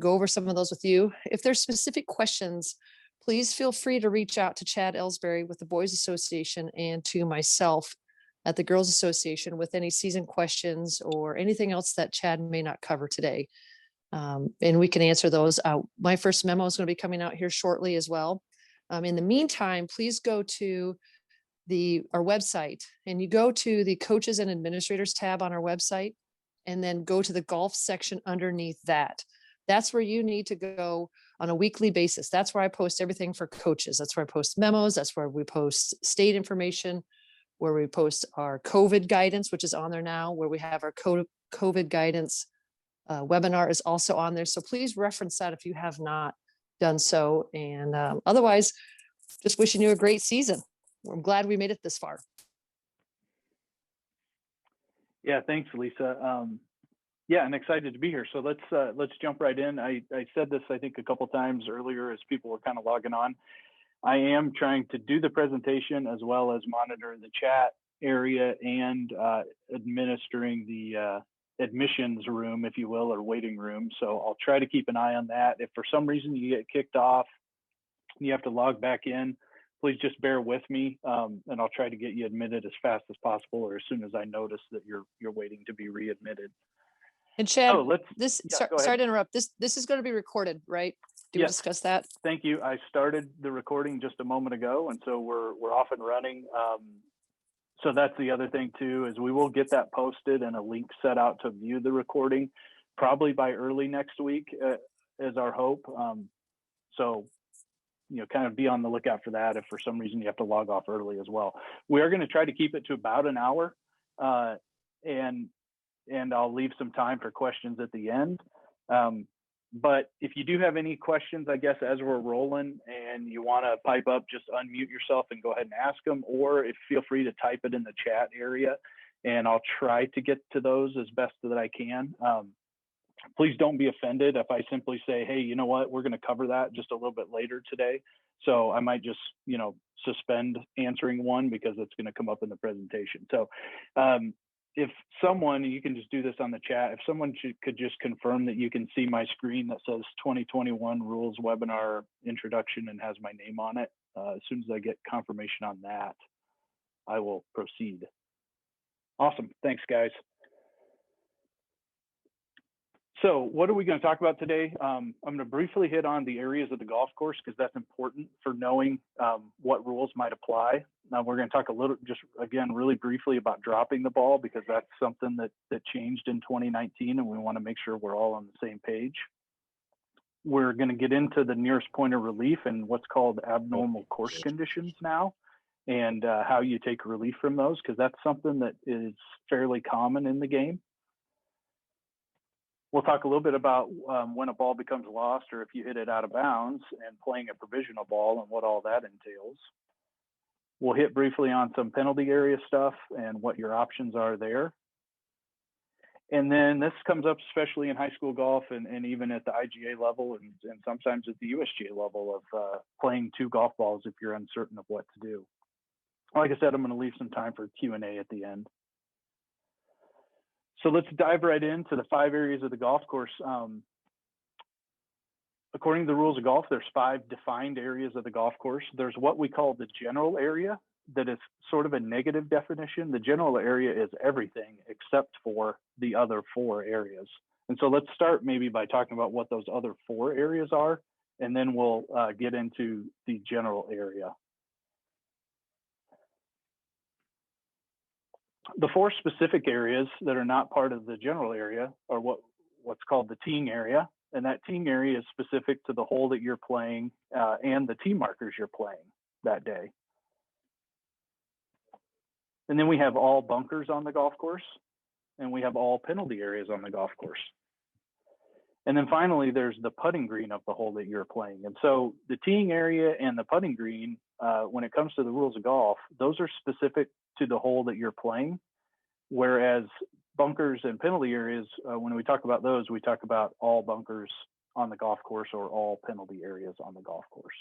go over some of those with you. If there's specific questions, please feel free to reach out to Chad Ellsbury with the Boys Association and to myself at the Girls Association with any season questions or anything else that Chad may not cover today. And we can answer those. My first memo is going to be coming out here shortly as well. In the meantime, please go to our website, and you go to the Coaches and Administrators tab on our website, and then go to the golf section underneath that. That's where you need to go on a weekly basis. That's where I post everything for coaches. That's where I post memos. That's where we post state information, where we post our COVID guidance, which is on there now, where we have our COVID guidance webinar is also on there. So please reference that if you have not done so. And otherwise, just wishing you a great season. I'm glad we made it this far. Yeah, thanks, Lisa. Yeah, I'm excited to be here. So let's jump right in. I said this, I think, a couple times earlier as people were kind of logging on. I am trying to do the presentation as well as monitor the chat area and administering the admissions room, if you will, or waiting room. So I'll try to keep an eye on that. If for some reason you get kicked off, you have to log back in, please just bear with me, and I'll try to get you admitted as fast as possible, or as soon as I notice that you're waiting to be readmitted. And Chad, sorry to interrupt. This is going to be recorded, right? Do we discuss that? Thank you. I started the recording just a moment ago, and so we're off and running. So that's the other thing too, is we will get that posted and a link set out to view the recording, probably by early next week, is our hope. So, kind of be on the lookout for that if for some reason you have to log off early as well. We are going to try to keep it to about an hour, and I'll leave some time for questions at the end. But if you do have any questions, I guess, as we're rolling and you want to pipe up, just unmute yourself and go ahead and ask them, or feel free to type it in the chat area, and I'll try to get to those as best that I can. Please don't be offended if I simply say, hey, you know what, we're going to cover that just a little bit later today. So I might just, suspend answering one because it's going to come up in the presentation. So if someone, you can just do this on the chat, if someone could just confirm that you can see my screen that says 2021 Rules Webinar Introduction and has my name on it, as soon as I get confirmation on that, I will proceed. Awesome. Thanks, guys. So what are we going to talk about today? I'm going to briefly hit on the areas of the golf course because that's important for knowing what rules might apply. Now we're going to talk a little, just again, really briefly about dropping the ball because that's something that changed in 2019 and we want to make sure we're all on the same page. We're going to get into the nearest point of relief and what's called abnormal course conditions now, and how you take relief from those, because that's something that is fairly common in the game. We'll talk a little bit about when a ball becomes lost or if you hit it out of bounds and playing a provisional ball and what all that entails. We'll hit briefly on some penalty area stuff and what your options are there. And then this comes up especially in high school golf and even at the IGA level and sometimes at the USGA level of playing two golf balls if you're uncertain of what to do. Like I said, I'm going to leave some time for Q&A at the end. So let's dive right into the 5 areas of the golf course. According to the rules of golf, there's 5 defined areas of the golf course. There's what we call the general area that is sort of a negative definition. The general area is everything except for the other 4 areas. And so let's start maybe by talking about what those other 4 areas are, and then we'll get into the general area. The 4 specific areas that are not part of the general area are what's called the teeing area. And that teeing area is specific to the hole that you're playing and the tee markers you're playing that day. And then we have all bunkers on the golf course, and we have all penalty areas on the golf course. And then finally, there's the putting green of the hole that you're playing. And so the teeing area and the putting green, when it comes to the rules of golf, those are specific to the hole that you're playing, whereas bunkers and penalty areas, when we talk about those, we talk about all bunkers on the golf course or all penalty areas on the golf course.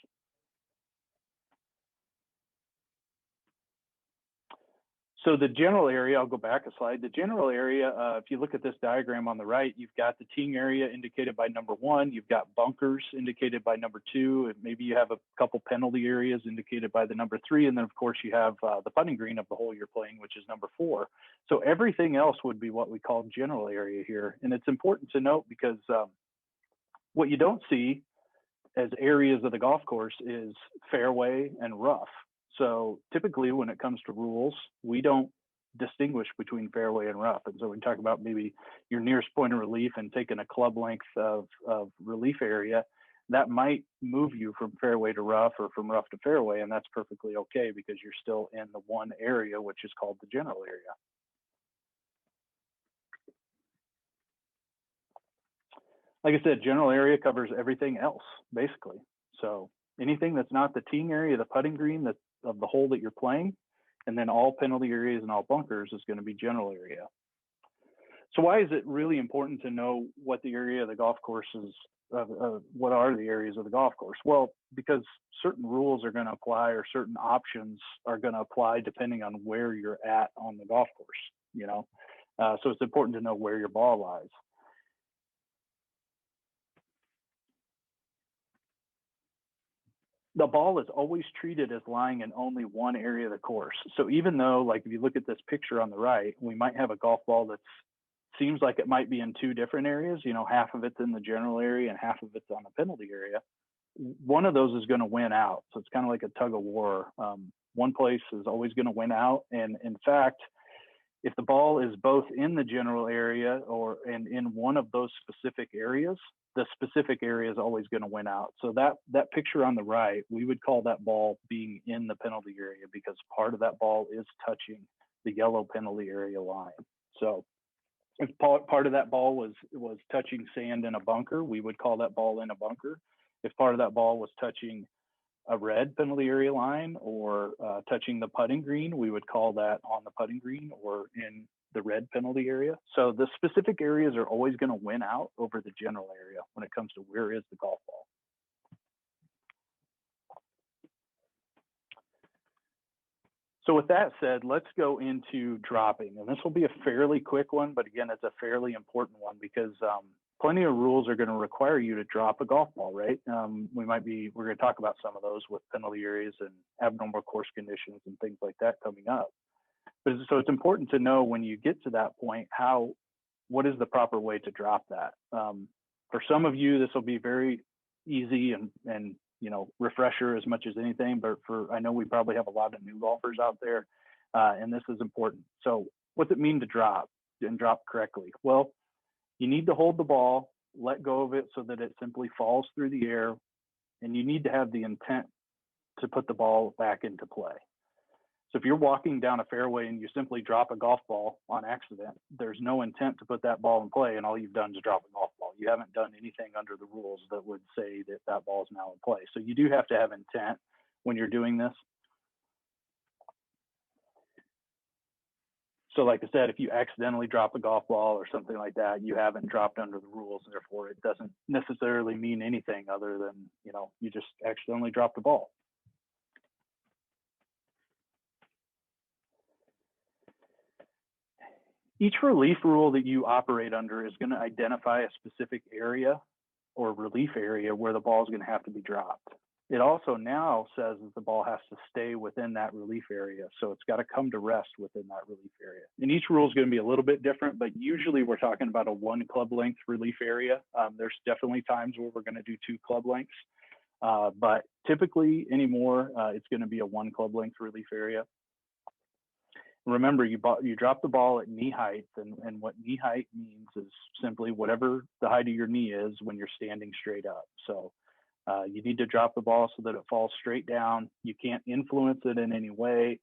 So the general area, I'll go back a slide. The general area, if you look at this diagram on the right, you've got the teeing area indicated by number 1. You've got bunkers indicated by number 2. And maybe you have a couple penalty areas indicated by the number 3. And then, of course, you have the putting green of the hole you're playing, which is number 4. So everything else would be what we call general area here. And it's important to note because what you don't see as areas of the golf course is fairway and rough. So typically when it comes to rules, we don't distinguish between fairway and rough. And so we talk about maybe your nearest point of relief and taking a club length of relief area, that might move you from fairway to rough or from rough to fairway. And that's perfectly okay because you're still in the one area, which is called the general area. Like I said, general area covers everything else, basically. So anything that's not the teeing area, the putting green of the hole that you're playing, and then all penalty areas and all bunkers is going to be general area. So why is it really important to know what the area of the golf course is, what are the areas of the golf course? Well, because certain rules are going to apply or certain options are going to apply depending on where you're at on the golf course, you know? So it's important to know where your ball lies. The ball is always treated as lying in only one area of the course. So even though, like if you look at this picture on the right, we might have a golf ball that seems like it might be in 2 different areas, you know, half of it's in the general area and half of it's on the penalty area. One of those is going to win out. So it's kind of like a tug of war. One place is always going to win out. And in fact, if the ball is both in the general area and in one of those specific areas, the specific area is always going to win out. So that picture on the right, we would call that ball being in the penalty area because part of that ball is touching the yellow penalty area line. So if part of that ball was touching sand in a bunker, we would call that ball in a bunker. If part of that ball was touching a red penalty area line or touching the putting green, we would call that on the putting green or in the red penalty area. So the specific areas are always going to win out over the general area when it comes to where is the golf ball. So with that said, let's go into dropping. And this will be a fairly quick one, but again, it's a fairly important one because plenty of rules are going to require you to drop a golf ball, right? We're going to talk about some of those with penalty areas and abnormal course conditions and things like that coming up. But so it's important to know when you get to that point, what is the proper way to drop that? For some of you, this will be very easy and you know, refresher as much as anything, but I know we probably have a lot of new golfers out there, and this is important. So what's it mean to drop and drop correctly? Well, you need to hold the ball, let go of it so that it simply falls through the air, and you need to have the intent to put the ball back into play. So if you're walking down a fairway and you simply drop a golf ball on accident, there's no intent to put that ball in play, and all you've done is drop a golf ball. You haven't done anything under the rules that would say that that ball is now in play. So you do have to have intent when you're doing this. So like I said, if you accidentally drop a golf ball or something like that, you haven't dropped under the rules. Therefore, it doesn't necessarily mean anything other than, you know, you just accidentally dropped the ball. Each relief rule that you operate under is going to identify a specific area or relief area where the ball is going to have to be dropped. It also now says that the ball has to stay within that relief area. So it's got to come to rest within that relief area. And each rule is going to be a little bit different, but usually we're talking about a 1 club length relief area. There's definitely times where we're going to do 2 club lengths. But typically anymore, it's going to be a 1 club length relief area. Remember, you drop the ball at knee height, and what knee height means is simply whatever the height of your knee is when you're standing straight up. So you need to drop the ball so that it falls straight down. You can't influence it in any way.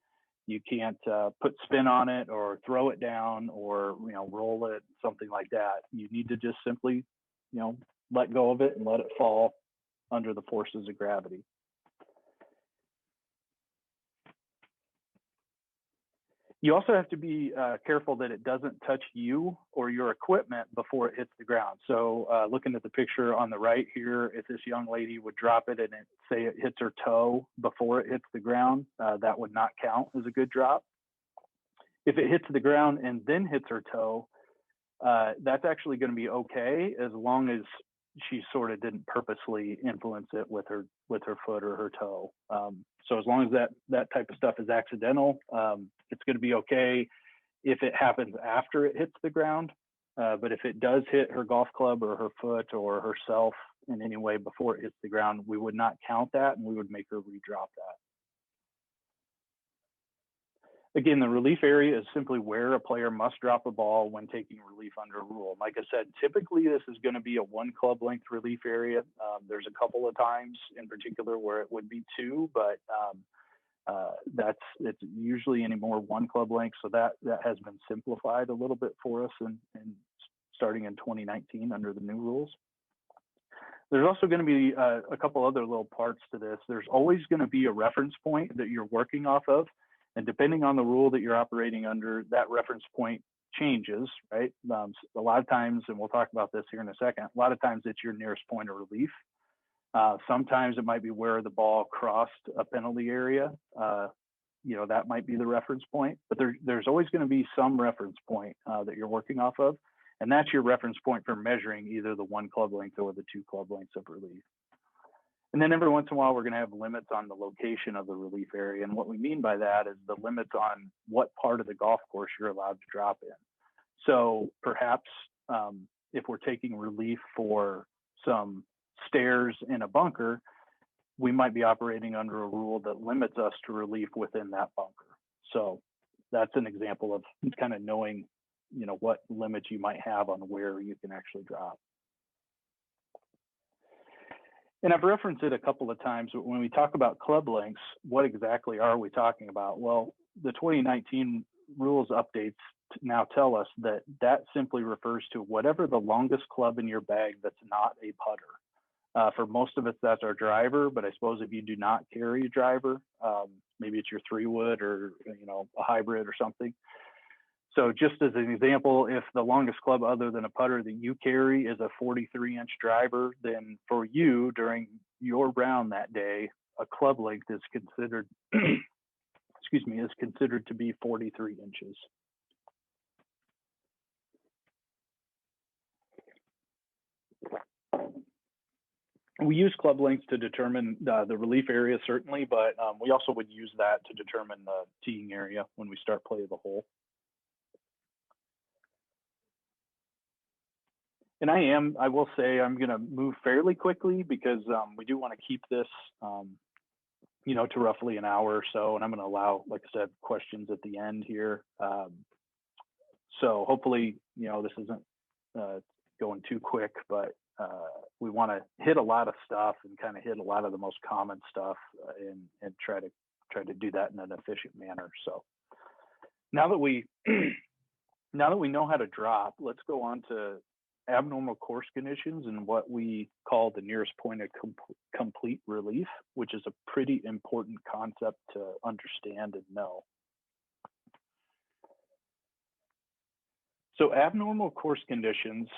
You can't put spin on it or throw it down or, you know, roll it, something like that. You need to just simply, you know, let go of it and let it fall under the forces of gravity. You also have to be careful that it doesn't touch you or your equipment before it hits the ground. So looking at the picture on the right here, if this young lady would drop it and say it hits her toe before it hits the ground, that would not count as a good drop. If it hits the ground and then hits her toe, that's actually going to be okay as long as she sort of didn't purposely influence it with her foot or her toe. So as long as that type of stuff is accidental, it's going to be okay if it happens after it hits the ground. But if it does hit her golf club or her foot or herself in any way before it hits the ground, we would not count that, and we would make her redrop that. Again, the relief area is simply where a player must drop a ball when taking relief under a rule. Like I said, typically this is going to be a 1 club length relief area. There's a couple of times in particular where it would be 2, but it's usually any more 1 club length. So that has been simplified a little bit for us and starting in 2019 under the new rules. There's also going to be a couple other little parts to this. There's always going to be a reference point that you're working off of. And depending on the rule that you're operating under, that reference point changes, right? A lot of times, and we'll talk about this here in a second, a lot of times it's your nearest point of relief. Sometimes it might be where the ball crossed a penalty area. That might be the reference point, but there's always going to be some reference point that you're working off of. And that's your reference point for measuring either the 1 club length or the 2 club lengths of relief. And then every once in a while, we're going to have limits on the location of the relief area. And what we mean by that is the limits on what part of the golf course you're allowed to drop in. So perhaps if we're taking relief for some stairs in a bunker, we might be operating under a rule that limits us to relief within that bunker. So that's an example of kind of knowing, what limits you might have on where you can actually drop. And I've referenced it a couple of times, but when we talk about club lengths, what exactly are we talking about? Well, the 2019 rules updates now tell us that simply refers to whatever the longest club in your bag that's not a putter. For most of us, that's our driver, but I suppose if you do not carry a driver, maybe it's your 3-wood or a hybrid or something. So just as an example, if the longest club other than a putter that you carry is a 43-inch driver, then for you during your round that day, a club length is considered, is considered to be 43 inches. We use club lengths to determine the relief area, certainly, but we also would use that to determine the teeing area when we start play of the hole. And I will say I'm going to move fairly quickly because we do want to keep this, to roughly an hour or so. And I'm going to allow, like I said, questions at the end here. So hopefully, this isn't going too quick, but we want to hit a lot of stuff and kind of hit a lot of the most common stuff and try to do that in an efficient manner. So now that we know how to drop, let's go on to abnormal course conditions and what we call the nearest point of complete relief, which is a pretty important concept to understand and know. So abnormal course conditions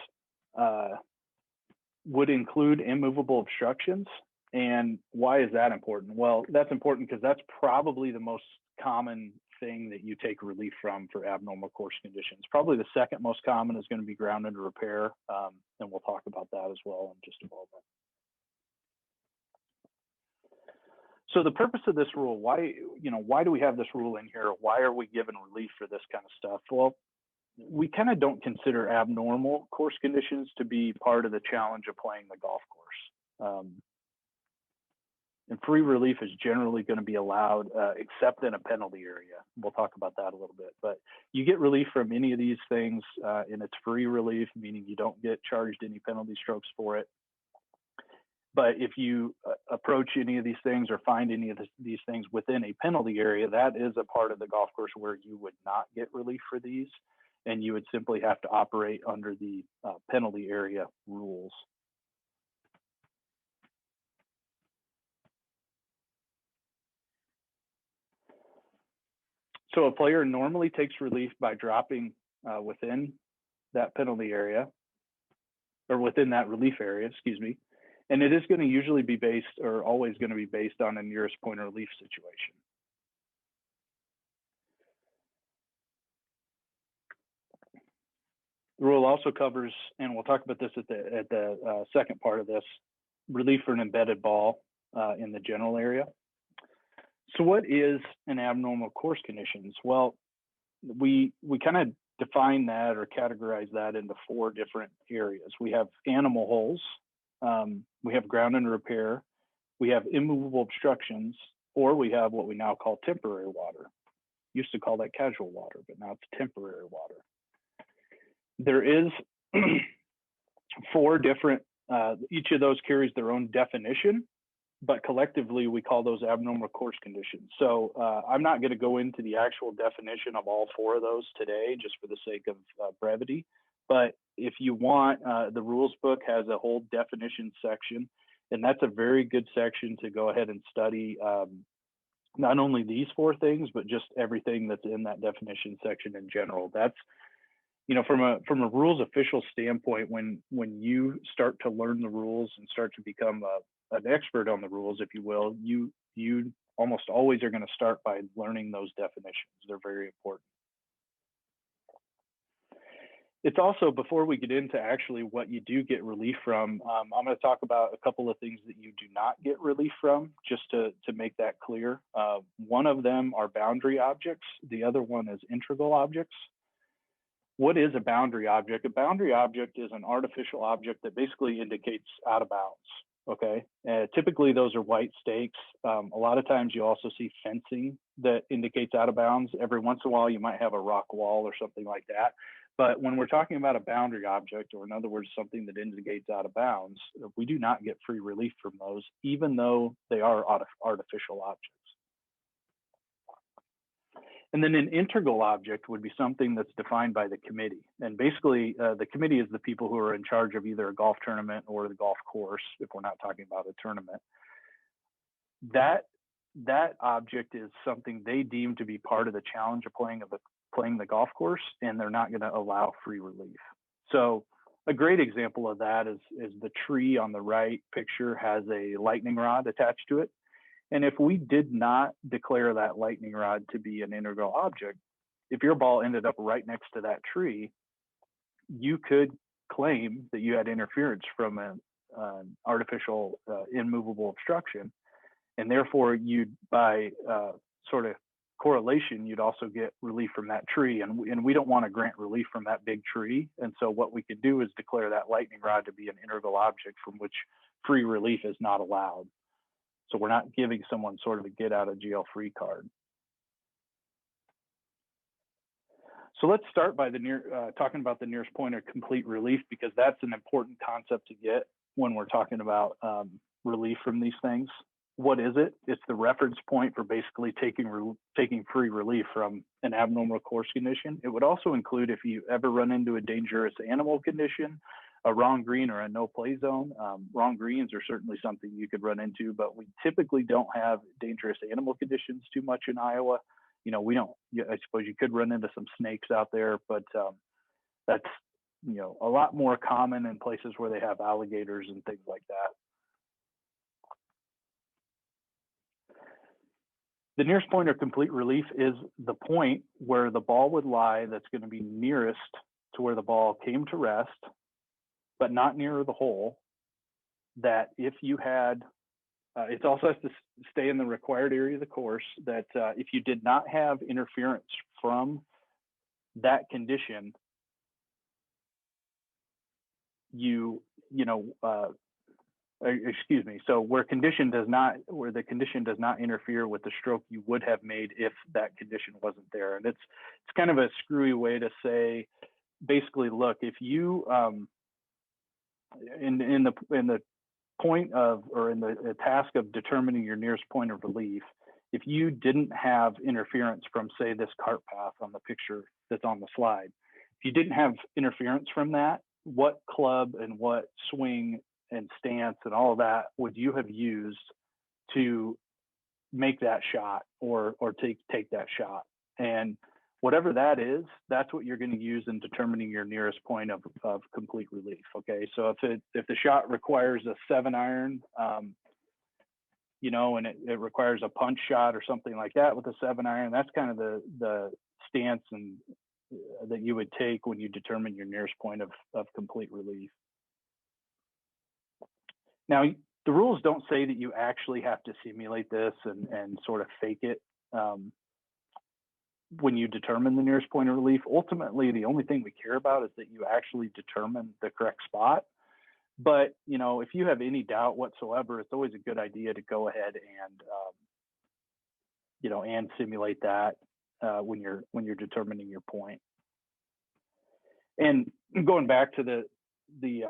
would include immovable obstructions. And why is that important? Well, that's important because that's probably the most common thing that you take relief from for abnormal course conditions. Probably the second most common is going to be ground under repair, and we'll talk about that as well in just a moment. So the purpose of this rule, why do we have this rule in here? Why are we given relief for this kind of stuff? Well, we kind of don't consider abnormal course conditions to be part of the challenge of playing the golf course. And free relief is generally going to be allowed, except in a penalty area. We'll talk about that a little bit. But you get relief from any of these things, and it's free relief, meaning you don't get charged any penalty strokes for it. But if you approach any of these things or find any of these things within a penalty area, that is a part of the golf course where you would not get relief for these, and you would simply have to operate under the penalty area rules. So a player normally takes relief by dropping within that penalty area, or within that relief area, excuse me. And it is going to usually be based, or always going to be based on a nearest point of relief situation. The rule also covers, and we'll talk about this at the second part of this, relief for an embedded ball in the general area. So what is an abnormal course conditions? Well, we kind of define that or categorize that into 4 different areas. We have animal holes, we have ground and repair, we have immovable obstructions, or we have what we now call temporary water. Used to call that casual water, but now it's temporary water. There is 4 different, each of those carries their own definition, but collectively we call those abnormal course conditions. So I'm not going to go into the actual definition of all 4 of those today, just for the sake of brevity. But if you want, the rules book has a whole definition section, and that's a very good section to go ahead and study not only these 4 things, but just everything that's in that definition section in general. That's, you know, from a rules official standpoint, when you start to learn the rules and start to become an expert on the rules, if you will, you almost always are going to start by learning those definitions. They're very important. It's also, before we get into actually what you do get relief from, I'm going to talk about a couple of things that you do not get relief from, just to make that clear. One of them are boundary objects. The other one is integral objects. What is a boundary object? A boundary object is an artificial object that basically indicates out of bounds, okay? Typically, those are white stakes. A lot of times you also see fencing that indicates out of bounds. Every once in a while, you might have a rock wall or something like that. But when we're talking about a boundary object, or in other words, something that indicates out of bounds, we do not get free relief from those, even though they are artificial objects. And then an integral object would be something that's defined by the committee. And basically, the committee is the people who are in charge of either a golf tournament or the golf course, if we're not talking about a tournament. That object is something they deem to be part of the challenge of playing the golf course, and they're not going to allow free relief. So a great example of that is the tree on the right picture has a lightning rod attached to it. And if we did not declare that lightning rod to be an integral object, if your ball ended up right next to that tree, you could claim that you had interference from an artificial immovable obstruction. And therefore, you'd, by sort of correlation, you'd also get relief from that tree. And we don't want to grant relief from that big tree. And so what we could do is declare that lightning rod to be an integral object from which free relief is not allowed. So we're not giving someone sort of a get out of jail free card. So let's start by talking about the nearest point of complete relief, because that's an important concept to get when we're talking about relief from these things. What is it? It's the reference point for basically taking free relief from an abnormal course condition. It would also include if you ever run into a dangerous animal condition, a wrong green, or a no play zone. Wrong greens are certainly something you could run into, but we typically don't have dangerous animal conditions too much in Iowa. You know, we don't, I suppose you could run into some snakes out there, but that's, you know, a lot more common in places where they have alligators and things like that. The nearest point of complete relief is the point where the ball would lie that's going to be nearest to where the ball came to rest, but not near the hole. That if you had, it also has to stay in the required area of the course, that if you did not have interference from that condition, so where the condition does not interfere with the stroke you would have made if that condition wasn't there. And it's kind of a screwy way to say, basically, look, if you in the point of, or in the task of determining your nearest point of relief, if you didn't have interference from, say, this cart path on the picture that's on the slide, if you didn't have interference from that, what club and what swing and stance and all of that would you have used to make that shot or take that shot? And whatever that is, that's what you're going to use in determining your nearest point of complete relief. Okay, so if the shot requires a 7-iron, and it requires a punch shot or something like that with a 7-iron, that's kind of the stance and that you would take when you determine your nearest point of complete relief. Now, the rules don't say that you actually have to simulate this and sort of fake it when you determine the nearest point of relief. Ultimately, the only thing we care about is that you actually determine the correct spot. But, you know, if you have any doubt whatsoever, it's always a good idea to go ahead and, you know, and simulate that when you're determining your point. And going back to the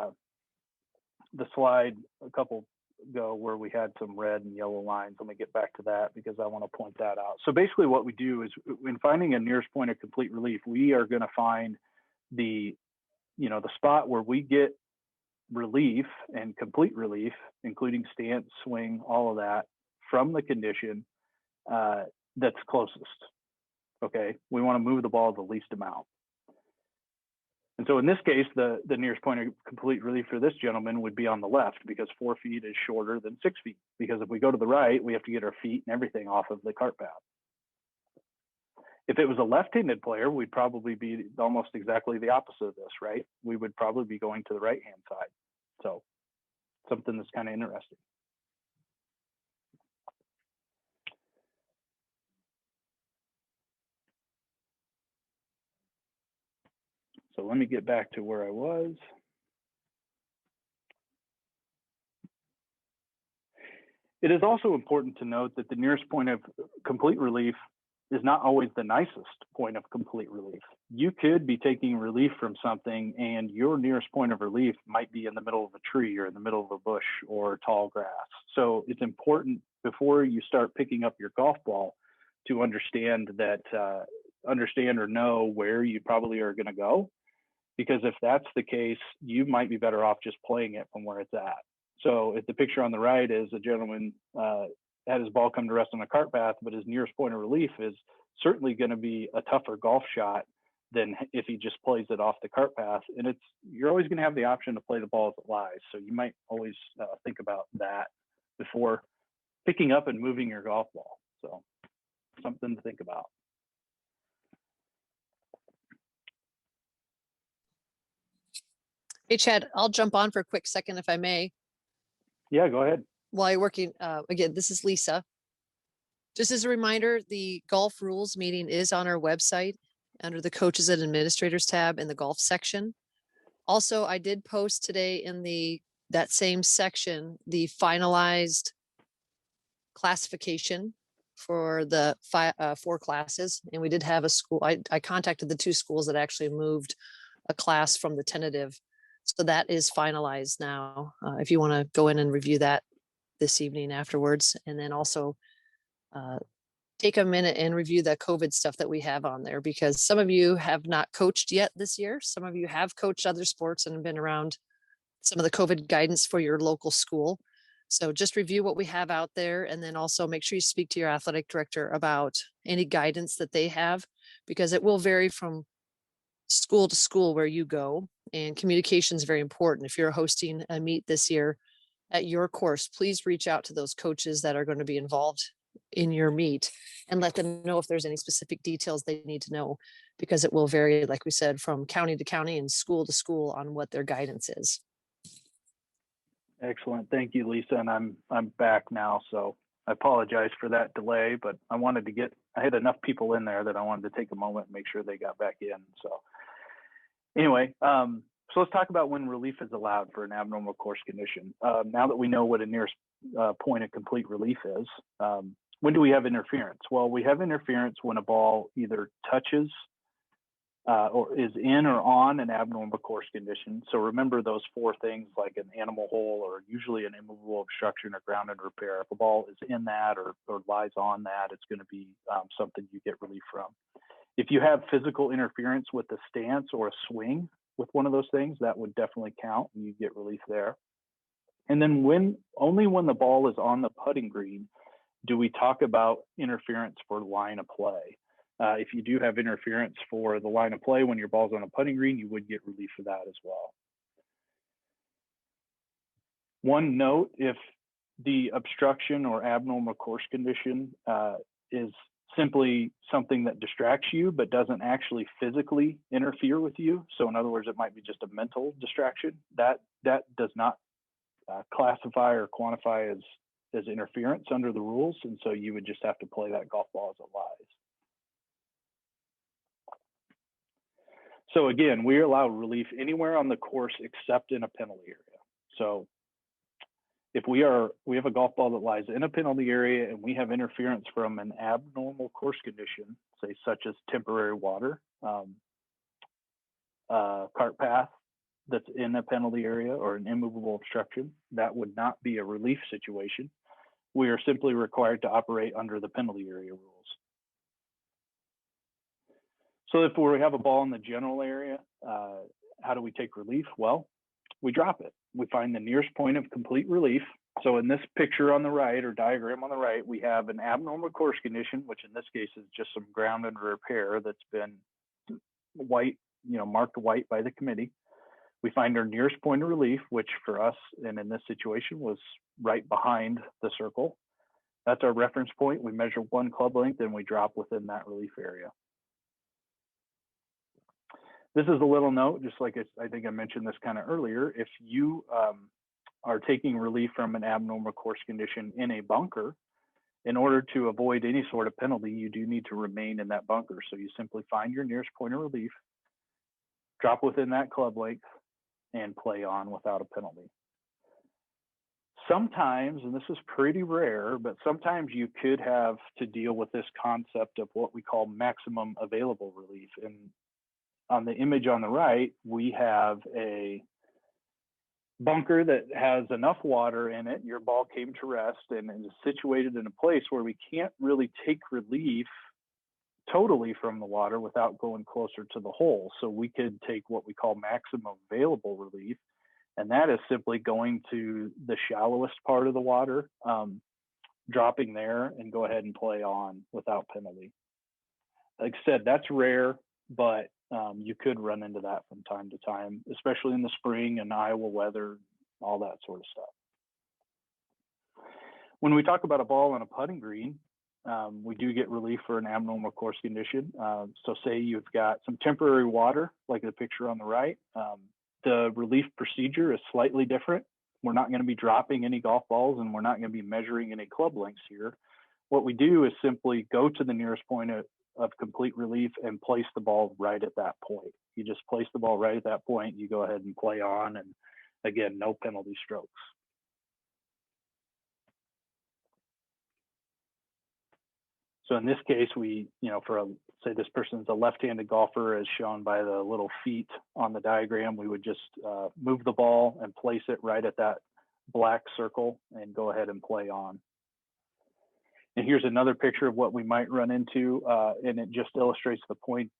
slide a couple ago where we had some red and yellow lines, let me get back to that because I want to point that out. So basically what we do is when finding a nearest point of complete relief, we are going to find the, you know, the spot where we get relief and complete relief, including stance, swing, all of that from the condition that's closest. Okay, we want to move the ball the least amount. And so in this case, the nearest point of complete relief for this gentleman would be on the left because 4 feet is shorter than 6 feet. Because if we go to the right, we have to get our feet and everything off of the cart path. If it was a left-handed player, we'd probably be almost exactly the opposite of this, right? We would probably be going to the right-hand side. So something that's kind of interesting. So let me get back to where I was. It is also important to note that the nearest point of complete relief is not always the nicest point of complete relief. You could be taking relief from something and your nearest point of relief might be in the middle of a tree or in the middle of a bush or tall grass. So it's important before you start picking up your golf ball to understand that, understand or know where you probably are going to go. Because if that's the case, you might be better off just playing it from where it's at. So if the picture on the right is a gentleman had his ball come to rest on a cart path, but his nearest point of relief is certainly going to be a tougher golf shot than if he just plays it off the cart path. And you're always going to have the option to play the ball as it lies. So you might always think about that before picking up and moving your golf ball. So something to think about. Hey, Chad, I'll jump on for a quick second if I may. Yeah, go ahead. While you're working, again, this is Lisa. Just as a reminder, the golf rules meeting is on our website under the coaches and administrators tab in the golf section. Also, I did post today in that same section, the finalized classification for the 4 classes. And we did have a school, I contacted the 2 schools that actually moved a class from the tentative. So that is finalized now. If you want to go in and review that this evening afterwards, and then also take a minute and review the COVID stuff that we have on there, because some of you have not coached yet this year. Some of you have coached other sports and been around some of the COVID guidance for your local school. So just review what we have out there, and then also make sure you speak to your athletic director about any guidance that they have, because it will vary from school to school where you go, and communication is very important. If you're hosting a meet this year at your course, please reach out to those coaches that are going to be involved in your meet and let them know if there's any specific details they need to know, because it will vary, like we said, from county to county and school to school on what their guidance is. Excellent. Thank you, Lisa. And I'm back now. So I apologize for that delay, but I had enough people in there that I wanted to take a moment and make sure they got back in. So anyway, so let's talk about when relief is allowed for an abnormal course condition. Now that we know what a nearest point of complete relief is, when do we have interference? Well, we have interference when a ball either touches or is in or on an abnormal course condition. So remember those 4 things, like an animal hole or usually an immovable obstruction or grounded repair. If a ball is in that or lies on that, it's going to be something you get relief from. If you have physical interference with a stance or a swing with one of those things, that would definitely count and you get relief there. And then only when the ball is on the putting green do we talk about interference for line of play. If you do have interference for the line of play when your ball's on a putting green, you would get relief for that as well. One note, if the obstruction or abnormal course condition is simply something that distracts you but doesn't actually physically interfere with you. So in other words, it might be just a mental distraction. That does not classify or quantify as interference under the rules, and so you would just have to play that golf ball as it lies. So again, we allow relief anywhere on the course except in a penalty area. So if we have a golf ball that lies in a penalty area and we have interference from an abnormal course condition, say such as temporary water, cart path that's in a penalty area, or an immovable obstruction, that would not be a relief situation. We are simply required to operate under the penalty area rules. So if we have a ball in the general area, how do we take relief? Well, we drop it. We find the nearest point of complete relief. So in this picture on the right, or diagram on the right, we have an abnormal course condition, which in this case is just some ground under repair that's been white, marked white by the committee. We find our nearest point of relief, which for us, and in this situation, was right behind the circle. That's our reference point. We measure 1 club length and we drop within that relief area. This is a little note, just like I think I mentioned this kind of earlier. If you are taking relief from an abnormal course condition in a bunker, in order to avoid any sort of penalty, you do need to remain in that bunker. So you simply find your nearest point of relief, drop within that club length, and play on without a penalty. Sometimes, and this is pretty rare, but sometimes you could have to deal with this concept of what we call maximum available relief. And on the image on the right, we have a bunker that has enough water in it. Your ball came to rest and is situated in a place where we can't really take relief totally from the water without going closer to the hole. So we could take what we call maximum available relief, and that is simply going to the shallowest part of the water, dropping there, and go ahead and play on without penalty. Like I said, that's rare, but you could run into that from time to time, especially in the spring and Iowa weather, all that sort of stuff. When we talk about a ball on a putting green, we do get relief for an abnormal course condition. So say you've got some temporary water, like the picture on the right. The relief procedure is slightly different. We're not going to be dropping any golf balls, and we're not going to be measuring any club lengths here. What we do is simply go to the nearest point of complete relief and place the ball right at that point. You just place the ball right at that point. You go ahead and play on, and again, no penalty strokes. So in this case, we, say this person's a left-handed golfer, as shown by the little feet on the diagram, we would just move the ball and place it right at that black circle and go ahead and play on. And here's another picture of what we might run into, and it just illustrates the point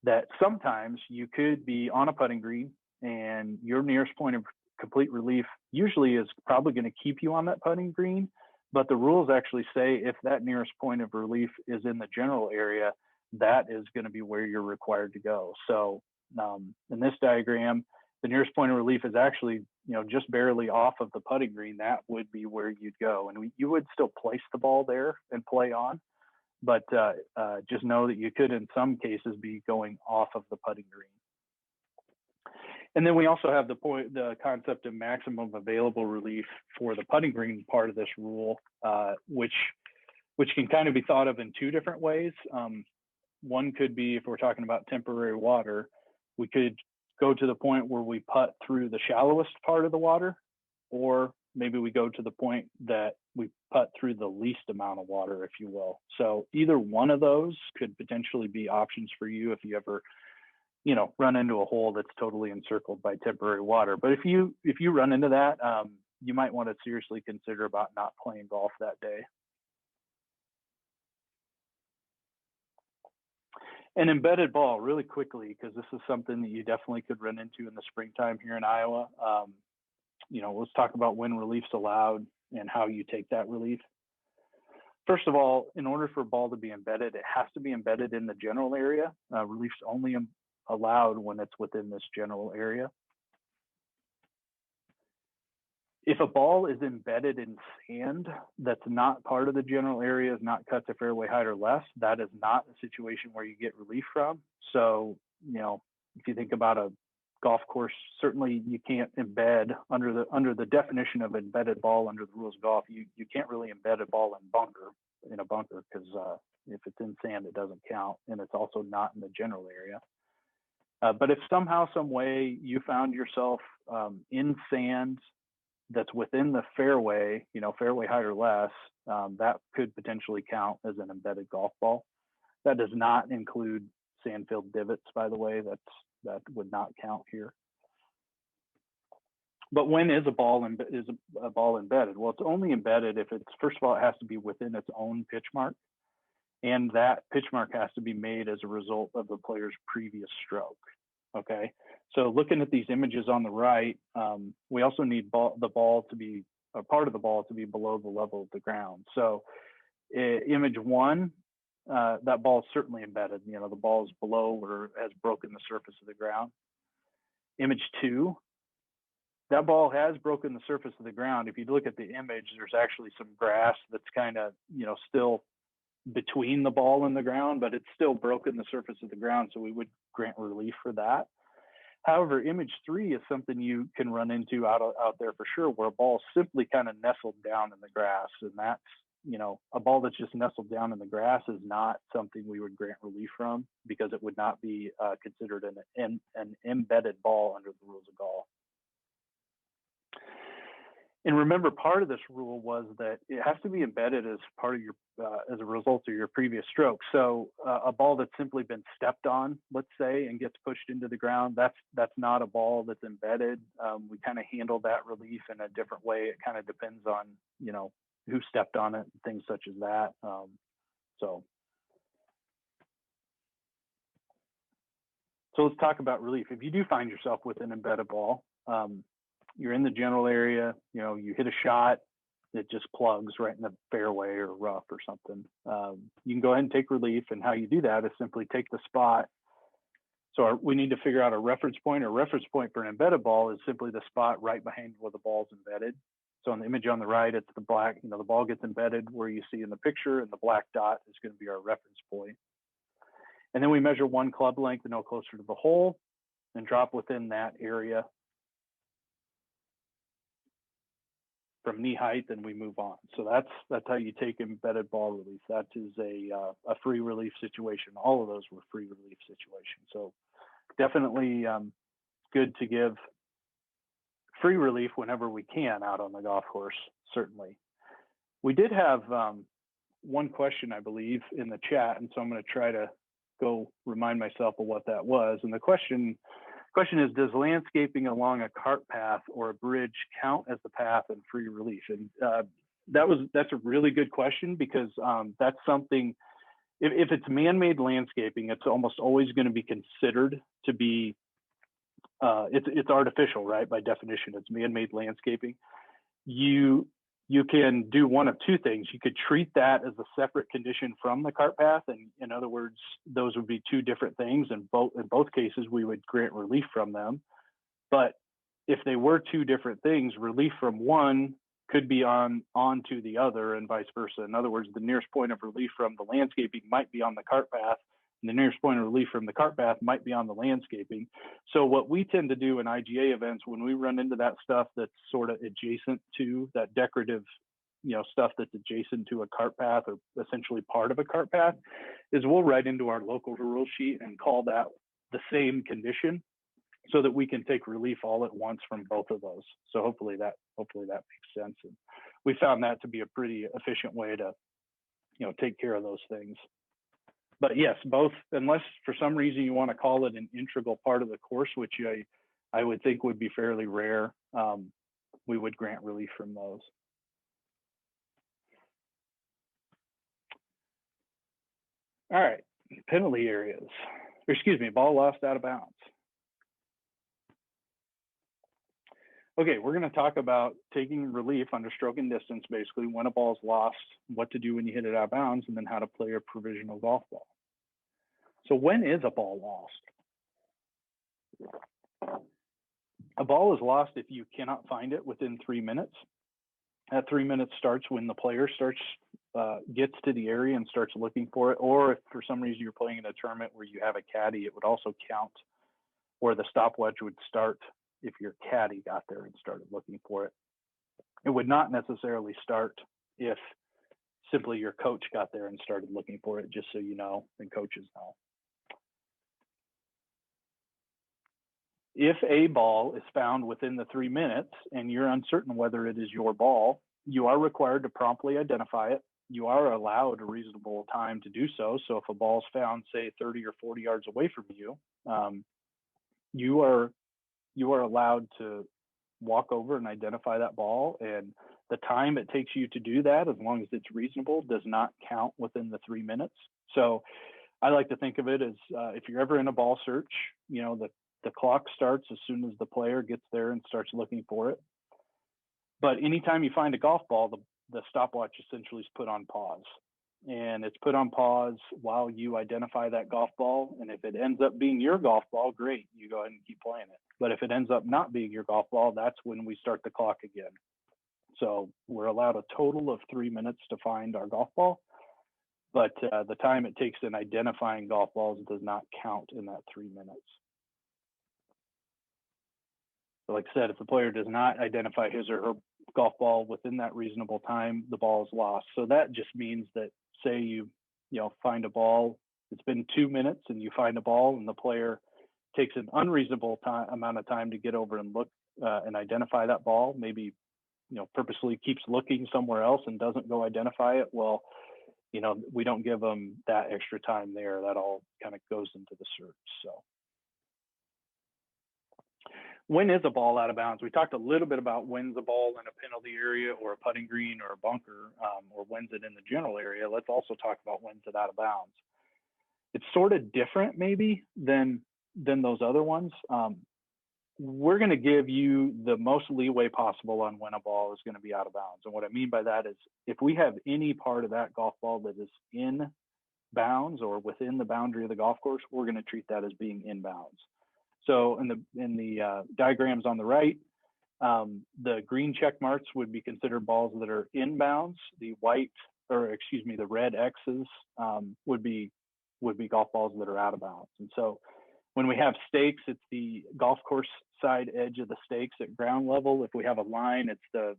that sometimes you could be on a putting green and your nearest point of complete relief usually is probably going to keep you on that putting green, but the rules actually say if that nearest point of relief is in the general area, that is going to be where you're required to go. So in this diagram, the nearest point of relief is actually, just barely off of the putting green. That would be where you'd go. And you would still place the ball there and play on, but just know that you could, in some cases, be going off of the putting green. And then we also have the concept of maximum available relief for the putting green part of this rule, which can kind of be thought of in 2 different ways. One could be, if we're talking about temporary water, we could go to the point where we putt through the shallowest part of the water, or maybe we go to the point that we putt through the least amount of water, if you will. So either one of those could potentially be options for you if you ever, run into a hole that's totally encircled by temporary water. But if you run into that, you might want to seriously consider about not playing golf that day. An embedded ball, really quickly, because this is something that you definitely could run into in the springtime here in Iowa. Let's talk about when relief's allowed and how you take that relief. First of all, in order for a ball to be embedded, it has to be embedded in the general area. Relief's only allowed when it's within this general area. If a ball is embedded in sand that's not part of the general area, is not cut to fairway height or less, that is not a situation where you get relief from. So, you know, if you think about a golf course, certainly you can't embed under the definition of embedded ball under the rules of golf. You can't really embed a ball in a bunker because if it's in sand, it doesn't count, and it's also not in the general area. But if somehow, some way, you found yourself in sand that's within the fairway, you know, fairway height or less, that could potentially count as an embedded golf ball. That does not include sand-filled divots, by the way. That would not count here. But when is a ball embedded? Well, it's only embedded if it's, first of all, it has to be within its own pitch mark, and that pitch mark has to be made as a result of the player's previous stroke. Okay, so looking at these images on the right, we also need the ball to be, a part of the ball to be below the level of the ground. So image one, that ball is certainly embedded. You know, the ball is below or has broken the surface of the ground. Image two, that ball has broken the surface of the ground. If you look at the image, there's actually some grass that's kind of, you know, still between the ball and the ground, but it's still broken the surface of the ground, so we would grant relief for that. However, image three is something you can run into out there for sure, where a ball simply kind of nestled down in the grass, and that's, you know, a ball that's just nestled down in the grass is not something we would grant relief from, because it would not be considered an embedded ball under the rules of golf. And remember, part of this rule was that it has to be embedded as part of your, as a result of your previous stroke. So a ball that's simply been stepped on, let's say, and gets pushed into the ground, that's not a ball that's embedded. We kind of handle that relief in a different way. It kind of depends on, you know, who stepped on it and things such as that. So let's talk about relief. If you do find yourself with an embedded ball, you're in the general area, you know, you hit a shot, it just plugs right in the fairway or rough or something. You can go ahead and take relief, and how you do that is simply take the spot. So we need to figure out a reference point. A reference point for an embedded ball is simply the spot right behind where the ball's embedded. So on the image on the right, it's the black, you know, the ball gets embedded where you see in the picture, and the black dot is going to be our reference point. And then we measure one club length no closer to the hole and drop within that area from knee height, and we move on. So that's how you take embedded ball relief. That is a free relief situation. All of those were free relief situations. So definitely good to give free relief whenever we can out on the golf course, certainly. We did have one question, I believe, in the chat, and so I'm going to try to go remind myself of what that was. And the question is, does landscaping along a cart path or a bridge count as the path and free relief? And that's a really good question, because that's something, if it's man-made landscaping, it's almost always going to be considered to be, it's artificial, right? By definition, it's man-made landscaping. You can do one of two things. You could treat that as a separate condition from the cart path, and in other words, those would be two different things. And in both cases, we would grant relief from them. But if they were two different things, relief from one could be onto the other, and vice versa. In other words, the nearest point of relief from the landscaping might be on the cart path, and the nearest point of relief from the cart path might be on the landscaping. So what we tend to do in IGA events, when we run into that stuff that's sort of adjacent to that decorative, you know, stuff that's adjacent to a cart path or essentially part of a cart path, is we'll write into our local rule sheet and call that the same condition, so that we can take relief all at once from both of those. So hopefully that makes sense. And we found that to be a pretty efficient way to, you know, take care of those things. But yes, both, unless for some reason you want to call it an integral part of the course, which I would think would be fairly rare, we would grant relief from those. All right, penalty areas. Excuse me, ball lost out of bounds. Okay, we're going to talk about taking relief under stroke and distance, basically when a ball is lost, what to do when you hit it out of bounds, and then how to play a provisional golf ball. So when is a ball lost? A ball is lost if you cannot find it within 3 minutes. That 3 minutes starts when the player gets to the area and starts looking for it, or if for some reason you're playing in a tournament where you have a caddy, it would also count, or the stopwatch would start if your caddy got there and started looking for it. It would not necessarily start if simply your coach got there and started looking for it, just so you know, and coaches know. If a ball is found within the 3 minutes and you're uncertain whether it is your ball, you are required to promptly identify it. You are allowed a reasonable time to do so. So if a ball is found, say 30 or 40 yards away from you, you are allowed to walk over and identify that ball. And the time it takes you to do that, as long as it's reasonable, does not count within the 3 minutes. So I like to think of it as if you're ever in a ball search, you know, the clock starts as soon as the player gets there and starts looking for it. But anytime you find a golf ball, the stopwatch essentially is put on pause. And it's put on pause while you identify that golf ball. And if it ends up being your golf ball, great, you go ahead and keep playing it. But if it ends up not being your golf ball, that's when we start the clock again. So we're allowed a total of 3 minutes to find our golf ball. But the time it takes in identifying golf balls does not count in that 3 minutes. So like I said, if the player does not identify his or her golf ball within that reasonable time, the ball is lost. So that just means that, say you find a ball, it's been 2 minutes and you find a ball and the player takes an unreasonable amount of time to get over and look and identify that ball, maybe purposely keeps looking somewhere else and doesn't go identify it, well, we don't give them that extra time there. That all kind of goes into the search. So when is a ball out of bounds? We talked a little bit about when's a ball in a penalty area or a putting green or a bunker, or when's it in the general area. Let's also talk about when's it out of bounds. It's sort of different maybe than those other ones. We're going to give you the most leeway possible on when a ball is going to be out of bounds. And what I mean by that is if we have any part of that golf ball that is in bounds or within the boundary of the golf course, we're going to treat that as being in bounds. So in the diagrams on the right, the green check marks would be considered balls that are in bounds. The red X's would be golf balls that are out of bounds. And so when we have stakes, it's the golf course side edge of the stakes at ground level. If we have a line, it's the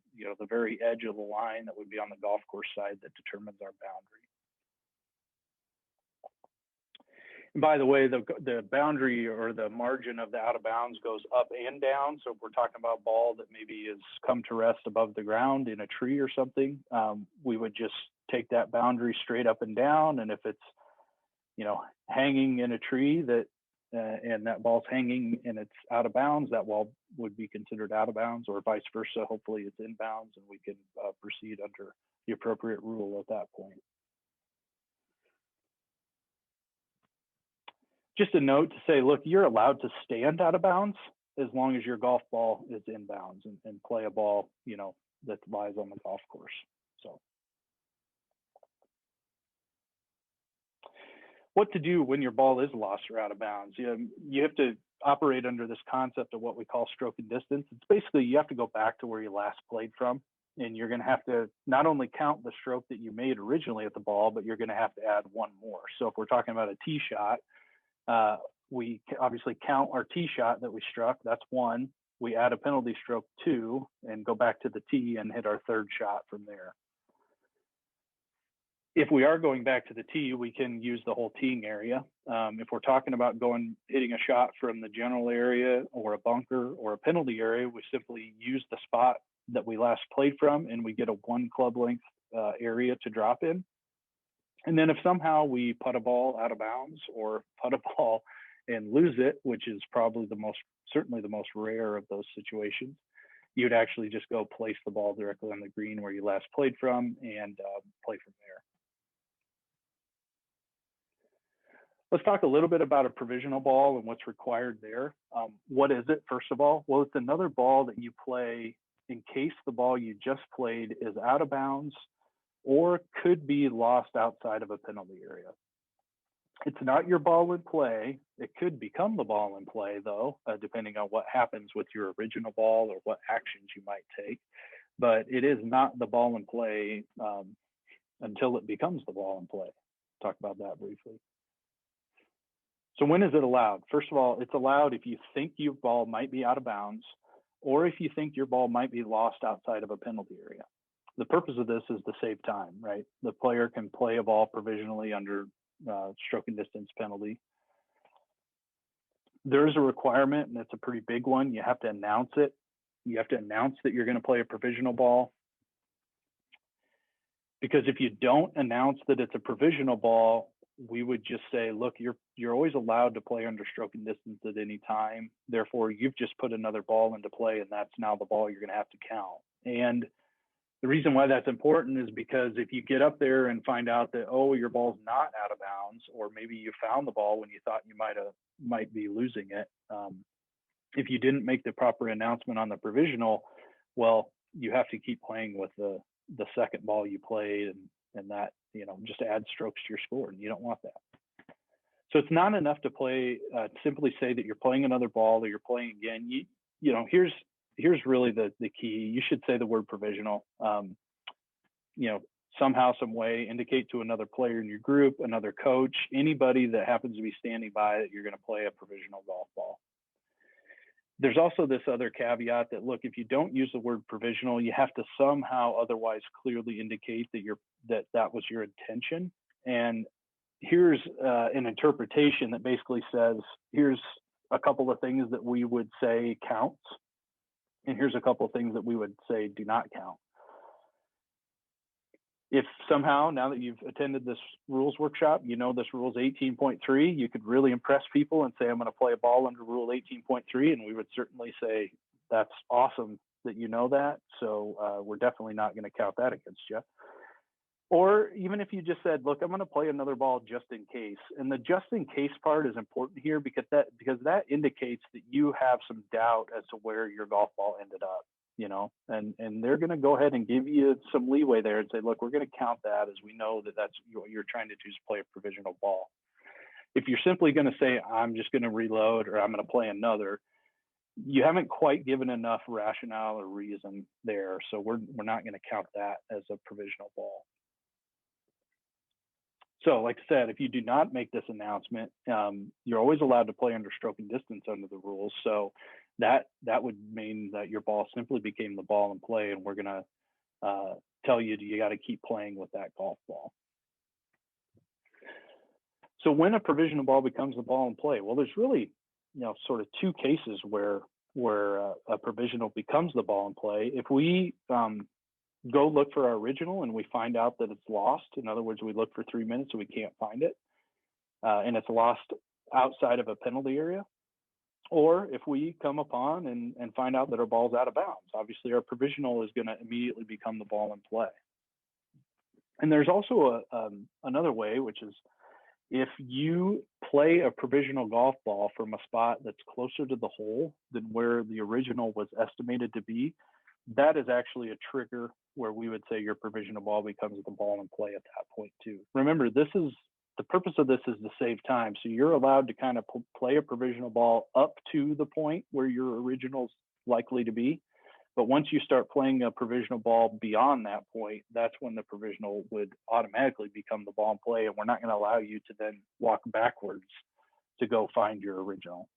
very edge of the line that would be on the golf course side that determines our boundary. And by the way, the boundary or the margin of the out of bounds goes up and down. So if we're talking about a ball that maybe has come to rest above the ground in a tree or something, we would just take that boundary straight up and down. And if it's hanging in a tree and that ball's hanging and it's out of bounds, that ball would be considered out of bounds, or vice versa. Hopefully it's in bounds and we can proceed under the appropriate rule at that point. Just a note to say, look, you're allowed to stand out of bounds as long as your golf ball is in bounds and play a ball, that lies on the golf course. So what to do when your ball is lost or out of bounds? You have to operate under this concept of what we call stroke and distance. It's basically you have to go back to where you last played from, and you're going to have to not only count the stroke that you made originally at the ball, but you're going to have to add one more. So if we're talking about a tee shot, we obviously count our tee shot that we struck. That's one. We add a penalty stroke 2 and go back to the tee and hit our third shot from there. If we are going back to the tee, we can use the whole teeing area. If we're talking about hitting a shot from the general area or a bunker or a penalty area, we simply use the spot that we last played from and we get a 1 club length area to drop in. And then if somehow we putt a ball out of bounds or putt a ball and lose it, which is probably certainly the most rare of those situations, you'd actually just go place the ball directly on the green where you last played from and play from there. Let's talk a little bit about a provisional ball and what's required there. What is it, first of all? Well, it's another ball that you play in case the ball you just played is out of bounds or could be lost outside of a penalty area. It's not your ball in play. It could become the ball in play, though, depending on what happens with your original ball or what actions you might take. But it is not the ball in play until it becomes the ball in play. Talk about that briefly. So when is it allowed? First of all, it's allowed if you think your ball might be out of bounds, or if you think your ball might be lost outside of a penalty area. The purpose of this is to save time, right? The player can play a ball provisionally under stroking distance penalty. There is a requirement, and it's a pretty big one. You have to announce it. You have to announce that you're going to play a provisional ball. Because if you don't announce that it's a provisional ball, we would just say, look, you're always allowed to play under stroking distance at any time. Therefore, you've just put another ball into play, and that's now the ball you're going to have to count. And the reason why that's important is because if you get up there and find out that, oh, your ball's not out of bounds, or maybe you found the ball when you thought you might be losing it, if you didn't make the proper announcement on the provisional, well, you have to keep playing with the second ball you played, and that, just adds strokes to your score, and you don't want that. So it's not enough to play, simply say that you're playing another ball or you're playing again. Here's really the key. You should say the word provisional. Somehow, some way, indicate to another player in your group, another coach, anybody that happens to be standing by that you're going to play a provisional golf ball. There's also this other caveat that, look, if you don't use the word provisional, you have to somehow otherwise clearly indicate that was your intention. And here's an interpretation that basically says, here's a couple of things that we would say counts, and here's a couple of things that we would say do not count. If somehow, now that you've attended this rules workshop, this rule's 18.3, you could really impress people and say, I'm going to play a ball under rule 18.3. And we would certainly say, that's awesome that you know that. So we're definitely not going to count that against you. Or even if you just said, look, I'm going to play another ball just in case. And the just in case part is important here because that indicates that you have some doubt as to where your golf ball ended up. And they're going to go ahead and give you some leeway there and say, look, we're going to count that as we know that that's what you're trying to do is play a provisional ball. If you're simply going to say, I'm just going to reload or I'm going to play another, you haven't quite given enough rationale or reason there. So we're not going to count that as a provisional ball. So like I said, if you do not make this announcement, you're always allowed to play under stroking distance under the rules. So that would mean that your ball simply became the ball in play, and we're going to tell you got to keep playing with that golf ball. So when a provisional ball becomes the ball in play, well, there's really sort of two cases where a provisional becomes the ball in play. If we go look for our original and we find out that it's lost, in other words, we look for 3 minutes and we can't find it, and it's lost outside of a penalty area, or if we come upon and find out that our ball's out of bounds, obviously our provisional is going to immediately become the ball in play. And there's also another way, which is if you play a provisional golf ball from a spot that's closer to the hole than where the original was estimated to be, that is actually a trigger where we would say your provisional ball becomes the ball in play at that point too. Remember, the purpose of this is to save time. So you're allowed to kind of play a provisional ball up to the point where your original's likely to be. But once you start playing a provisional ball beyond that point, that's when the provisional would automatically become the ball in play. And we're not going to allow you to then walk backwards to go find your original.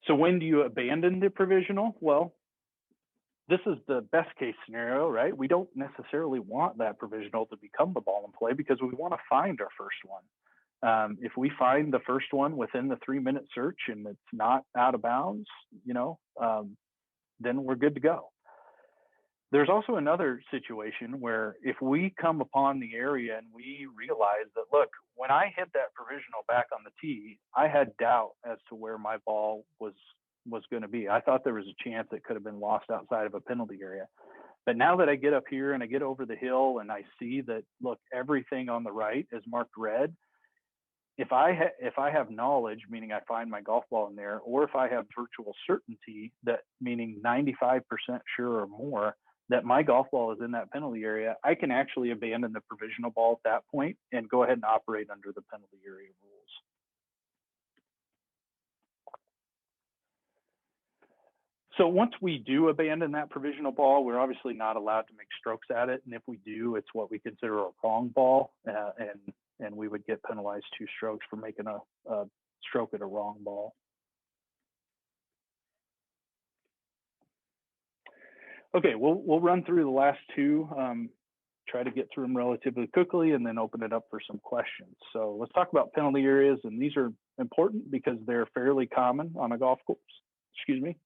So when do you abandon the provisional? Well, this is the best case scenario, right? We don't necessarily want that provisional to become the ball in play because we want to find our first one. If we find the first one within the 3-minute search and it's not out of bounds, then we're good to go. There's also another situation where if we come upon the area and we realize that, look, when I hit that provisional back on the tee, I had doubt as to where my ball was going to be. I thought there was a chance it could have been lost outside of a penalty area. But now that I get up here and I get over the hill and I see that, look, everything on the right is marked red, if I have knowledge, meaning I find my golf ball in there, or if I have virtual certainty, that meaning 95% sure or more that my golf ball is in that penalty area, I can actually abandon the provisional ball at that point and go ahead and operate under the penalty area rules. So once we do abandon that provisional ball, we're obviously not allowed to make strokes at it. And if we do, it's what we consider a wrong ball. And we would get penalized 2 strokes for making a stroke at a wrong ball. Okay, we'll run through the last 2, try to get through them relatively quickly, and then open it up for some questions. So let's talk about penalty areas. And these are important because they're fairly common on a golf course, excuse me.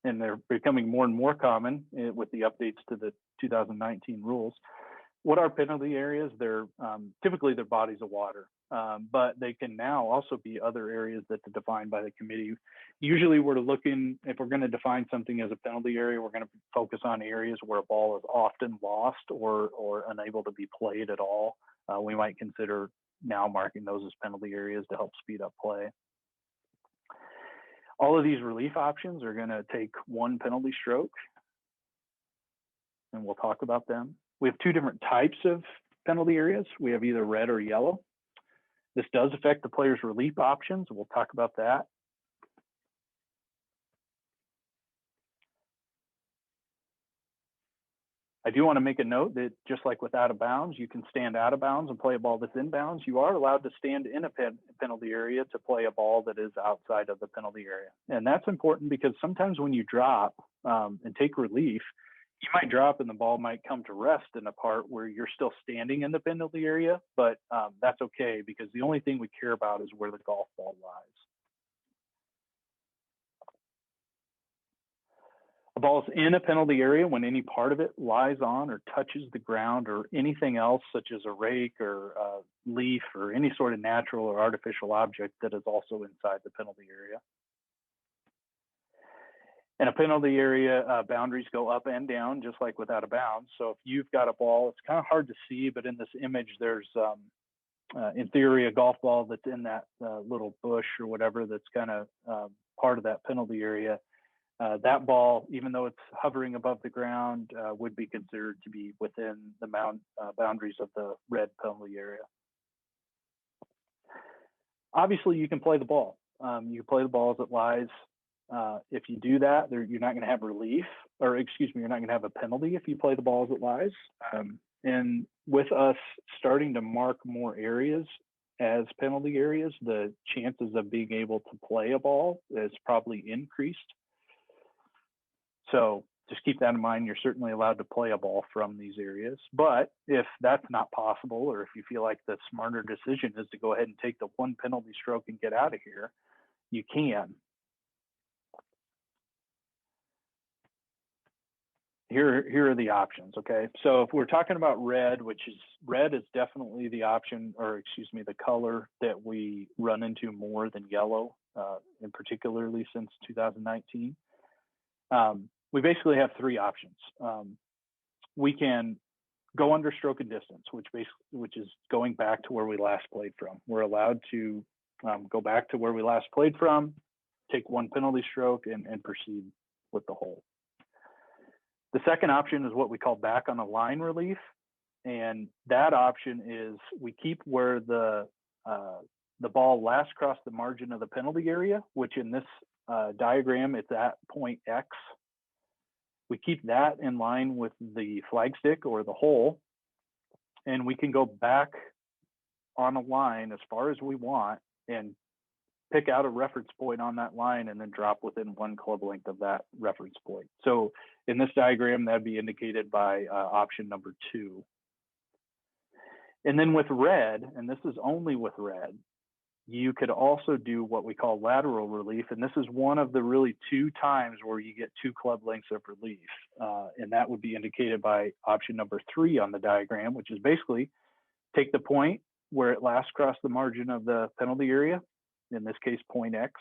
And they're becoming more and more common with the updates to the 2019 rules. What are penalty areas? They're typically they're bodies of water, but they can now also be other areas that are defined by the committee. Usually we're looking, if we're going to define something as a penalty area, we're going to focus on areas where a ball is often lost or unable to be played at all. We might consider now marking those as penalty areas to help speed up play. All of these relief options are going to take 1 penalty stroke, and we'll talk about them. We have 2 different types of penalty areas. We have either red or yellow. This does affect the player's relief options. We'll talk about that. I do want to make a note that just like with out of bounds, you can stand out of bounds and play a ball that's in bounds. You are allowed to stand in a penalty area to play a ball that is outside of the penalty area. And that's important because sometimes when you drop and take relief, you might drop and the ball might come to rest in a part where you're still standing in the penalty area, but that's okay because the only thing we care about is where the golf ball lies. A ball is in a penalty area when any part of it lies on or touches the ground or anything else such as a rake or a leaf or any sort of natural or artificial object that is also inside the penalty area. In a penalty area, boundaries go up and down just like without a bounds. So if you've got a ball, it's kind of hard to see, but in this image there's in theory a golf ball that's in that little bush or whatever that's kind of part of that penalty area. That ball, even though it's hovering above the ground, would be considered to be within the boundaries of the red penalty area. Obviously, you can play the ball. You can play the ball as it lies. If you do that, you're not going to have relief, or excuse me, you're not going to have a penalty if you play the ball as it lies. And with us starting to mark more areas as penalty areas, the chances of being able to play a ball is probably increased. So just keep that in mind. You're certainly allowed to play a ball from these areas, but if that's not possible, or if you feel like the smarter decision is to go ahead and take the 1 penalty stroke and get out of here, you can. Here are the options, okay? So if we're talking about red, red is definitely the option, or excuse me, the color that we run into more than yellow, and particularly since 2019. We basically have 3 options. We can go under stroke and distance, which is going back to where we last played from. We're allowed to go back to where we last played from, take 1 penalty stroke, and proceed with the hole. The second option is what we call back on a line relief, and that option is we keep where the ball last crossed the margin of the penalty area, which in this diagram it's at point X. We keep that in line with the flagstick or the hole, and we can go back on a line as far as we want and pick out a reference point on that line and then drop within 1 club length of that reference point. So in this diagram, that'd be indicated by option number 2. And then with red, and this is only with red, you could also do what we call lateral relief. And this is one of the really 2 times where you get 2 club lengths of relief. And that would be indicated by option number 3 on the diagram, which is basically take the point where it last crossed the margin of the penalty area, in this case, point X,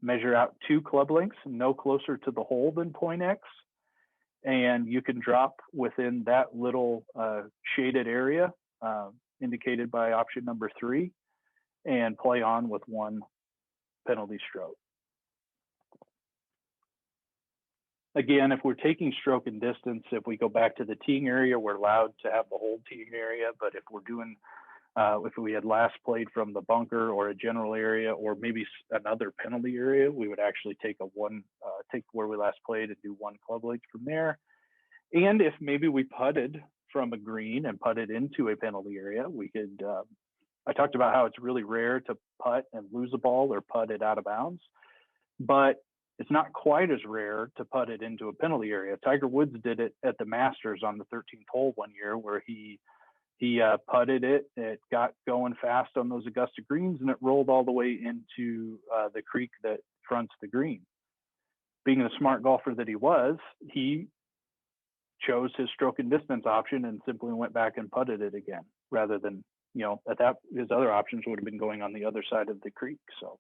measure out 2 club lengths, no closer to the hole than point X. And you can drop within that little shaded area indicated by option number 3 and play on with 1 penalty stroke. Again, if we're taking stroke and distance, if we go back to the teeing area, we're allowed to have the whole teeing area. But if we're doing, if we had last played from the bunker or a general area or maybe another penalty area, we would actually take take where we last played and do one club length from there. And if maybe we putted from a green and putted into a penalty area, we could, I talked about how it's really rare to putt and lose a ball or putt it out of bounds, but it's not quite as rare to putt it into a penalty area. Tiger Woods did it at the Masters on the 13th hole one year where he putted it. It got going fast on those Augusta greens and it rolled all the way into the creek that fronts the green. Being the smart golfer that he was, he chose his stroke and distance option and simply went back and putted it again rather than, at that, his other options would have been going on the other side of the creek. So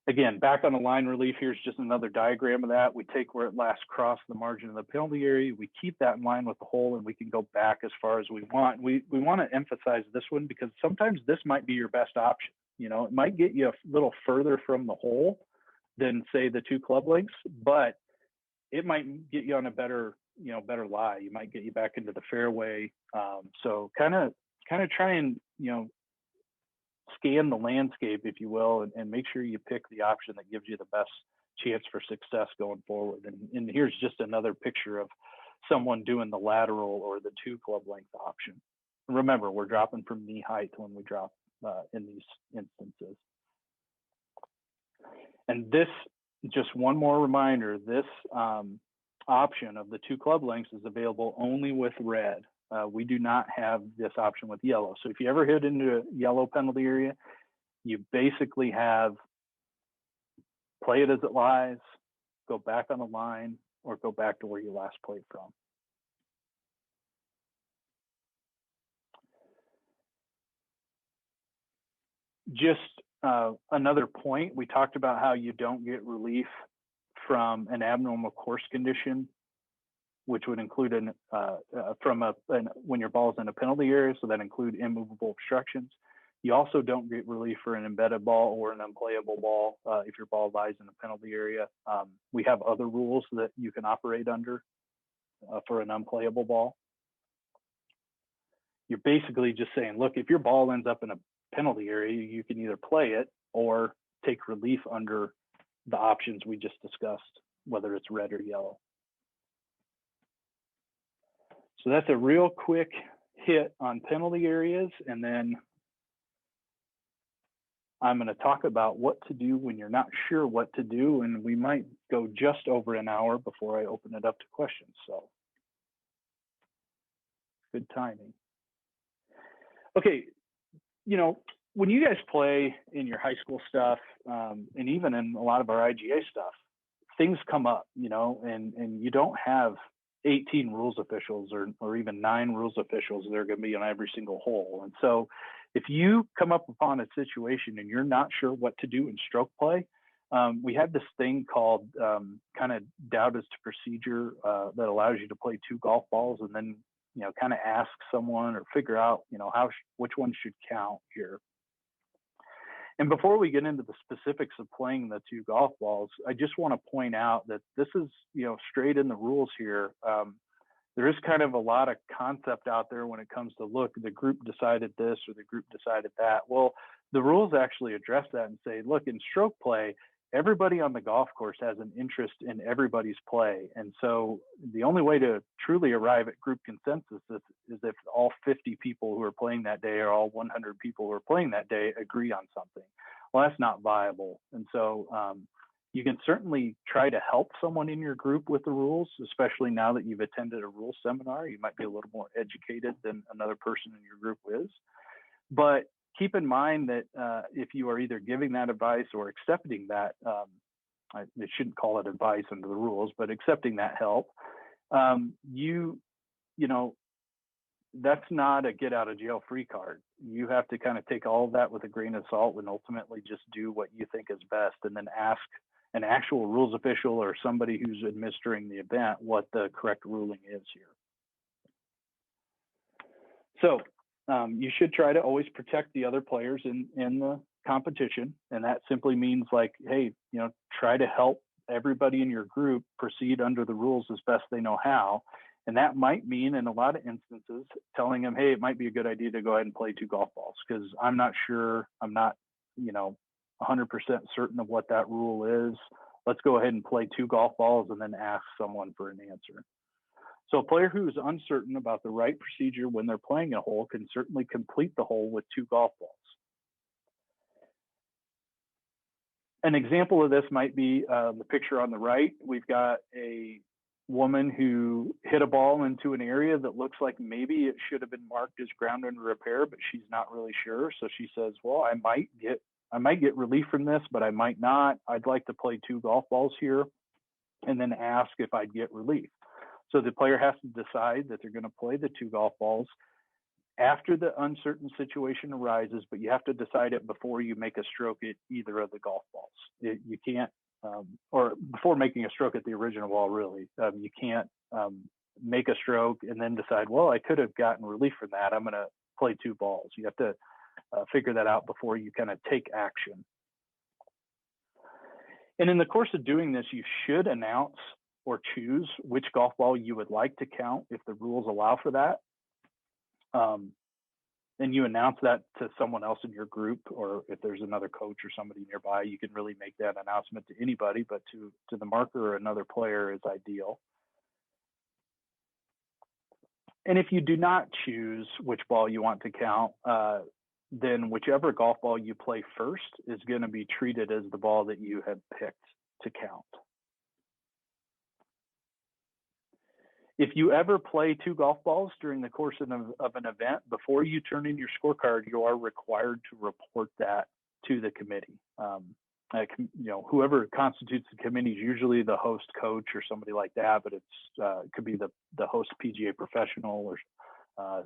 again, back on the line relief, here's just another diagram of that. We take where it last crossed the margin of the penalty area. We keep that in line with the hole and we can go back as far as we want. We want to emphasize this one because sometimes this might be your best option. It might get you a little further from the hole than say the 2 club lengths, but it might get you on a better lie. You might get you back into the fairway. So kind of try and, scan the landscape, if you will, and make sure you pick the option that gives you the best chance for success going forward. And here's just another picture of someone doing the lateral or the 2 club length option. Remember, we're dropping from knee height when we drop in these instances. And this, just one more reminder, this option of the 2 club lengths is available only with red. We do not have this option with yellow. So if you ever hit into a yellow penalty area, you basically have play it as it lies, go back on the line, or go back to where you last played from. Just another point, we talked about how you don't get relief from an abnormal course condition, which would include when your ball's in a penalty area, so that include immovable obstructions. You also don't get relief for an embedded ball or an unplayable ball if your ball lies in a penalty area. We have other rules that you can operate under for an unplayable ball. You're basically just saying, look, if your ball ends up in a penalty area, you can either play it or take relief under the options we just discussed, whether it's red or yellow. So that's a real quick hit on penalty areas. And then I'm going to talk about what to do when you're not sure what to do. And we might go just over an hour before I open it up to questions. So good timing. Okay, when you guys play in your high school stuff, and even in a lot of our IGA stuff, things come up, and you don't have 18 rules officials or even 9 rules officials that are going to be on every single hole. And so if you come up upon a situation and you're not sure what to do in stroke play, we have this thing called kind of doubt as to procedure that allows you to play 2 golf balls and then, kind of ask someone or figure out, which one should count here. And before we get into the specifics of playing the 2 golf balls, I just want to point out that this is, straight in the rules here. There is kind of a lot of concept out there when it comes to, look, the group decided this or the group decided that. Well, the rules actually address that and say, look, in stroke play, everybody on the golf course has an interest in everybody's play. And so the only way to truly arrive at group consensus is if all 50 people who are playing that day or all 100 people who are playing that day agree on something. Well, that's not viable. And so you can certainly try to help someone in your group with the rules, especially now that you've attended a rules seminar. You might be a little more educated than another person in your group is. But keep in mind that if you are either giving that advice or accepting that, I shouldn't call it advice under the rules, but accepting that help, that's not a get out of jail free card. You have to kind of take all of that with a grain of salt and ultimately just do what you think is best, and then ask an actual rules official or somebody who's administering the event what the correct ruling is here. So you should try to always protect the other players in the competition. And that simply means, like, hey, try to help everybody in your group proceed under the rules as best they know how. And that might mean, in a lot of instances, telling them, hey, it might be a good idea to go ahead and play 2 golf balls, because I'm not sure, I'm not, 100% certain of what that rule is. Let's go ahead and play 2 golf balls and then ask someone for an answer. So a player who is uncertain about the right procedure when they're playing a hole can certainly complete the hole with 2 golf balls. An example of this might be the picture on the right. We've got a woman who hit a ball into an area that looks like maybe it should have been marked as ground under repair, but she's not really sure. So she says, well, I might get relief from this, but I might not. I'd like to play 2 golf balls here and then ask if I'd get relief. So the player has to decide that they're going to play the 2 golf balls after the uncertain situation arises, but you have to decide it before you make a stroke at either of the golf balls. You can't, or before making a stroke at the original ball, really. You can't make a stroke and then decide, well, I could have gotten relief from that. I'm going to play 2 balls. You have to figure that out before you kind of take action. And in the course of doing this, you should announce or choose which golf ball you would like to count if the rules allow for that. And you announce that to someone else in your group, or if there's another coach or somebody nearby, you can really make that announcement to anybody, but to the marker or another player is ideal. And if you do not choose which ball you want to count, then whichever golf ball you play first is going to be treated as the ball that you have picked to count. If you ever play 2 golf balls during the course of an event, before you turn in your scorecard, you are required to report that to the committee. Whoever constitutes the committee is usually the host coach or somebody like that, but it could be the host PGA professional. Or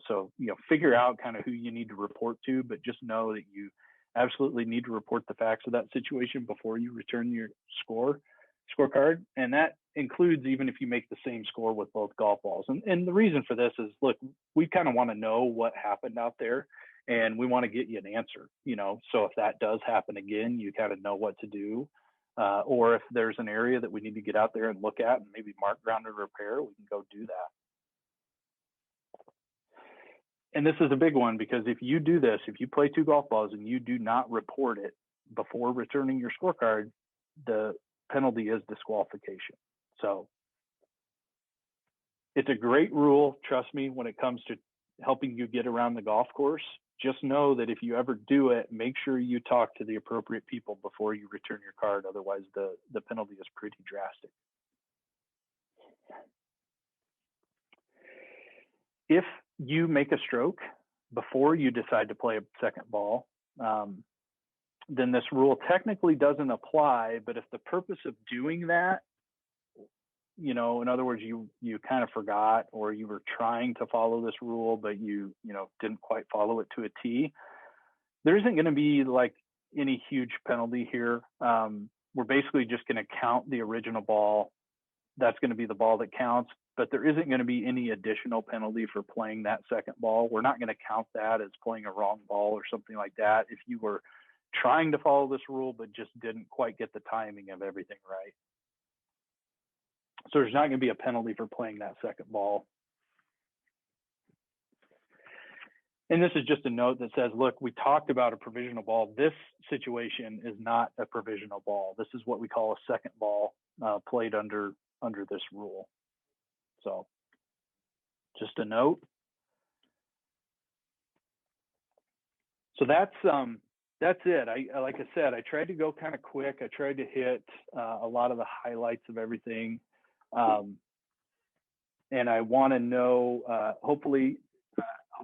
so figure out kind of who you need to report to, but just know that you absolutely need to report the facts of that situation before you return your scorecard. And that includes even if you make the same score with both golf balls. And the reason for this is, look, we kind of want to know what happened out there, and we want to get you an answer, so if that does happen again, you kind of know what to do. Or if there's an area that we need to get out there and look at and maybe mark ground under repair, we can go do that. And this is a big one, because if you do this, if you play 2 golf balls and you do not report it before returning your scorecard, the penalty is disqualification. So it's a great rule, trust me, when it comes to helping you get around the golf course. Just know that if you ever do it, make sure you talk to the appropriate people before you return your card. Otherwise, the penalty is pretty drastic. If you make a stroke before you decide to play a second ball, then this rule technically doesn't apply. But if the purpose of doing that, in other words, you kind of forgot, or you were trying to follow this rule, but you didn't quite follow it to a T, there isn't going to be like any huge penalty here. We're basically just going to count the original ball. That's going to be the ball that counts, but there isn't going to be any additional penalty for playing that second ball. We're not going to count that as playing a wrong ball or something like that if you were trying to follow this rule but just didn't quite get the timing of everything right. So there's not going to be a penalty for playing that second ball. And this is just a note that says, look, we talked about a provisional ball. This situation is not a provisional ball. This is what we call a second ball played under this rule. So just a note. So that's it. Like I said, I tried to go kind of quick. I tried to hit a lot of the highlights of everything. And I want to know, hopefully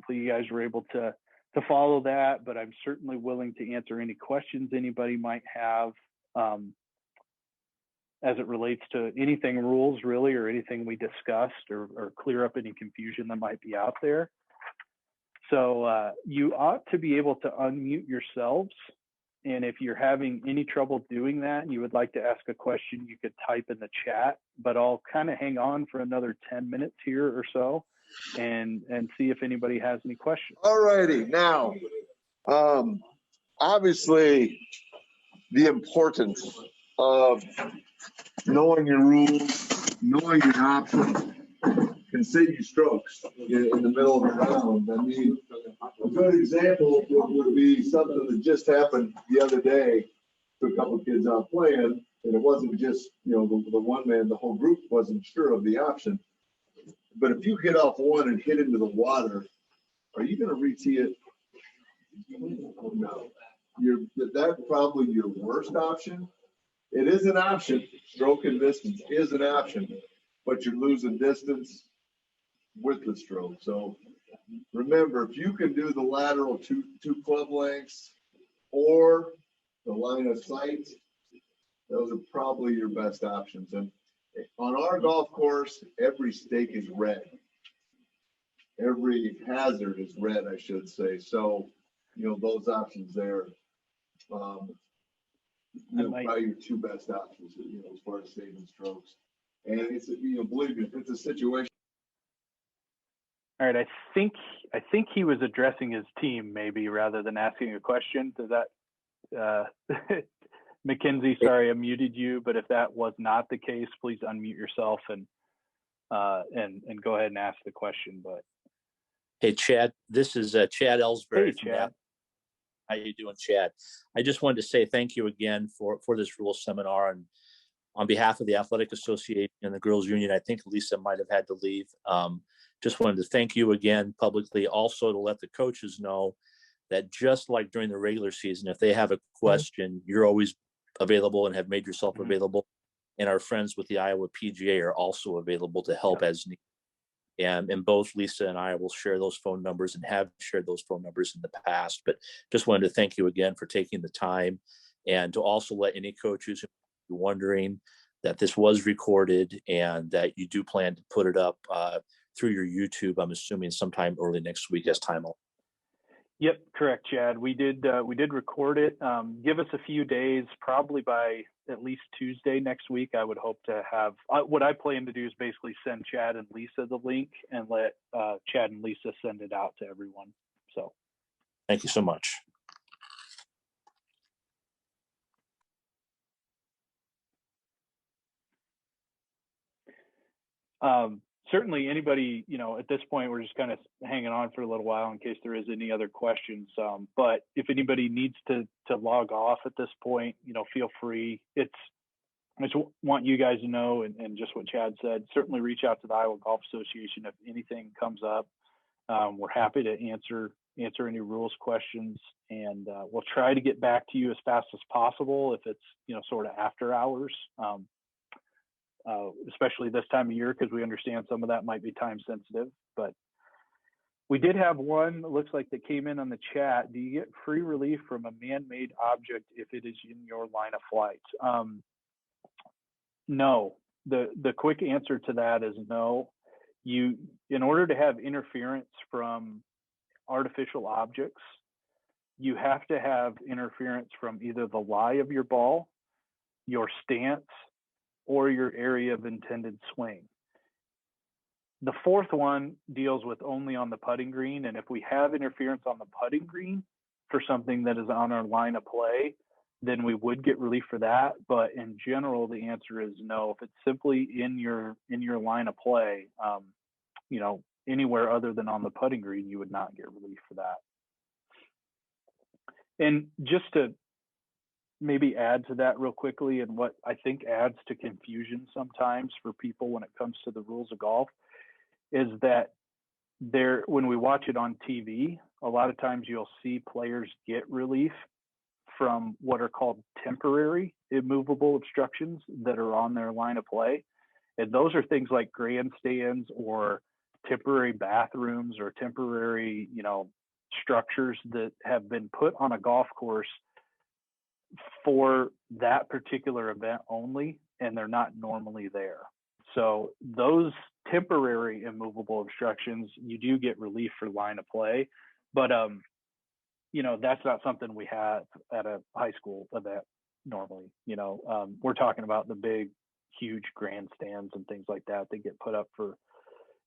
you guys were able to follow that, but I'm certainly willing to answer any questions anybody might have as it relates to anything rules, really, or anything we discussed, or clear up any confusion that might be out there. So you ought to be able to unmute yourselves. And if you're having any trouble doing that and you would like to ask a question, you could type in the chat, but I'll kind of hang on for another 10 minutes here or so and see if anybody has any questions. All righty. Now, obviously, the importance of knowing your rules, knowing your options can save you strokes in the middle of the round. I mean, a good example would be something that just happened the other day to a couple of kids out playing, and it wasn't just, the one man, the whole group wasn't sure of the option. But if you hit off one and hit into the water, are you going to re-tee it? No. That's probably your worst option. It is an option. Stroke and distance is an option, but you're losing distance with the stroke. So remember, if you can do the lateral two club lengths or the line of sight, those are probably your best options. And on our golf course, every stake is red. Every hazard is red, I should say. So, those options there, probably your two best options, as far as saving strokes. And it's, believe me, if it's a situation. All right, I think he was addressing his team maybe rather than asking a question. Does that, Mackenzie? Sorry, I muted you. But if that was not the case, please unmute yourself and go ahead and ask the question. But hey, Chad, this is Chad Ellsbury. Hey, Chad. How you doing, Chad? I just wanted to say thank you again for this rules seminar, and on behalf of the Athletic Association and the Girls Union. I think Lisa might have had to leave. Just wanted to thank you again publicly. Also to let the coaches know that just like during the regular season, if they have a question, you're always available and have made yourself available. And our friends with the Iowa PGA are also available to help as needed. And both Lisa and I will share those phone numbers and have shared those phone numbers in the past. But just wanted to thank you again for taking the time, and to also let any coaches who are wondering that this was recorded and that you do plan to put it up through your YouTube, I'm assuming sometime early next week as time allows. Yep, correct, Chad. We did record it. Give us a few days, probably by at least Tuesday next week. I would hope to have what I plan to do is basically send Chad and Lisa the link and let Chad and Lisa send it out to everyone. So thank you so much. Certainly anybody, at this point, we're just kind of hanging on for a little while in case there is any other questions. But if anybody needs to log off at this point, feel free. I just want you guys to know, and just what Chad said, certainly reach out to the Iowa Golf Association if anything comes up. We're happy to answer any rules questions, and we'll try to get back to you as fast as possible if it's, sort of after hours. Especially this time of year, because we understand some of that might be time sensitive. But we did have one, it looks like, that came in on the chat. Do you get free relief from a man-made object if it is in your line of flight? No. The quick answer to that is no. In order to have interference from artificial objects, you have to have interference from either the lie of your ball, your stance, or your area of intended swing. The fourth one deals with only on the putting green. And if we have interference on the putting green for something that is on our line of play, then we would get relief for that. But in general, the answer is no. If it's simply in your line of play, anywhere other than on the putting green, you would not get relief for that. And just to maybe add to that real quickly, and what I think adds to confusion sometimes for people when it comes to the rules of golf, is that when we watch it on TV, a lot of times you'll see players get relief from what are called temporary immovable obstructions that are on their line of play. And those are things like grandstands or temporary bathrooms or temporary, structures that have been put on a golf course for that particular event only, and they're not normally there. So those temporary immovable obstructions, you do get relief for line of play, but that's not something we have at a high school event normally. We're talking about the big, huge grandstands and things like that get put up for,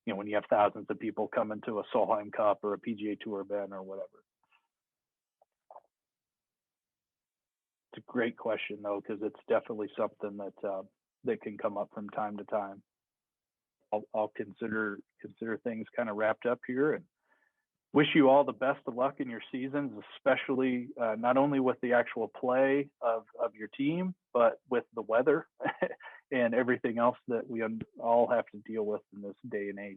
when you have thousands of people coming to a Solheim Cup or a PGA Tour event or whatever. It's a great question, though, because it's definitely something that that can come up from time to time. I'll consider things kind of wrapped up here, and wish you all the best of luck in your seasons, especially not only with the actual play of your team, but with the weather and everything else that we all have to deal with in this day and age.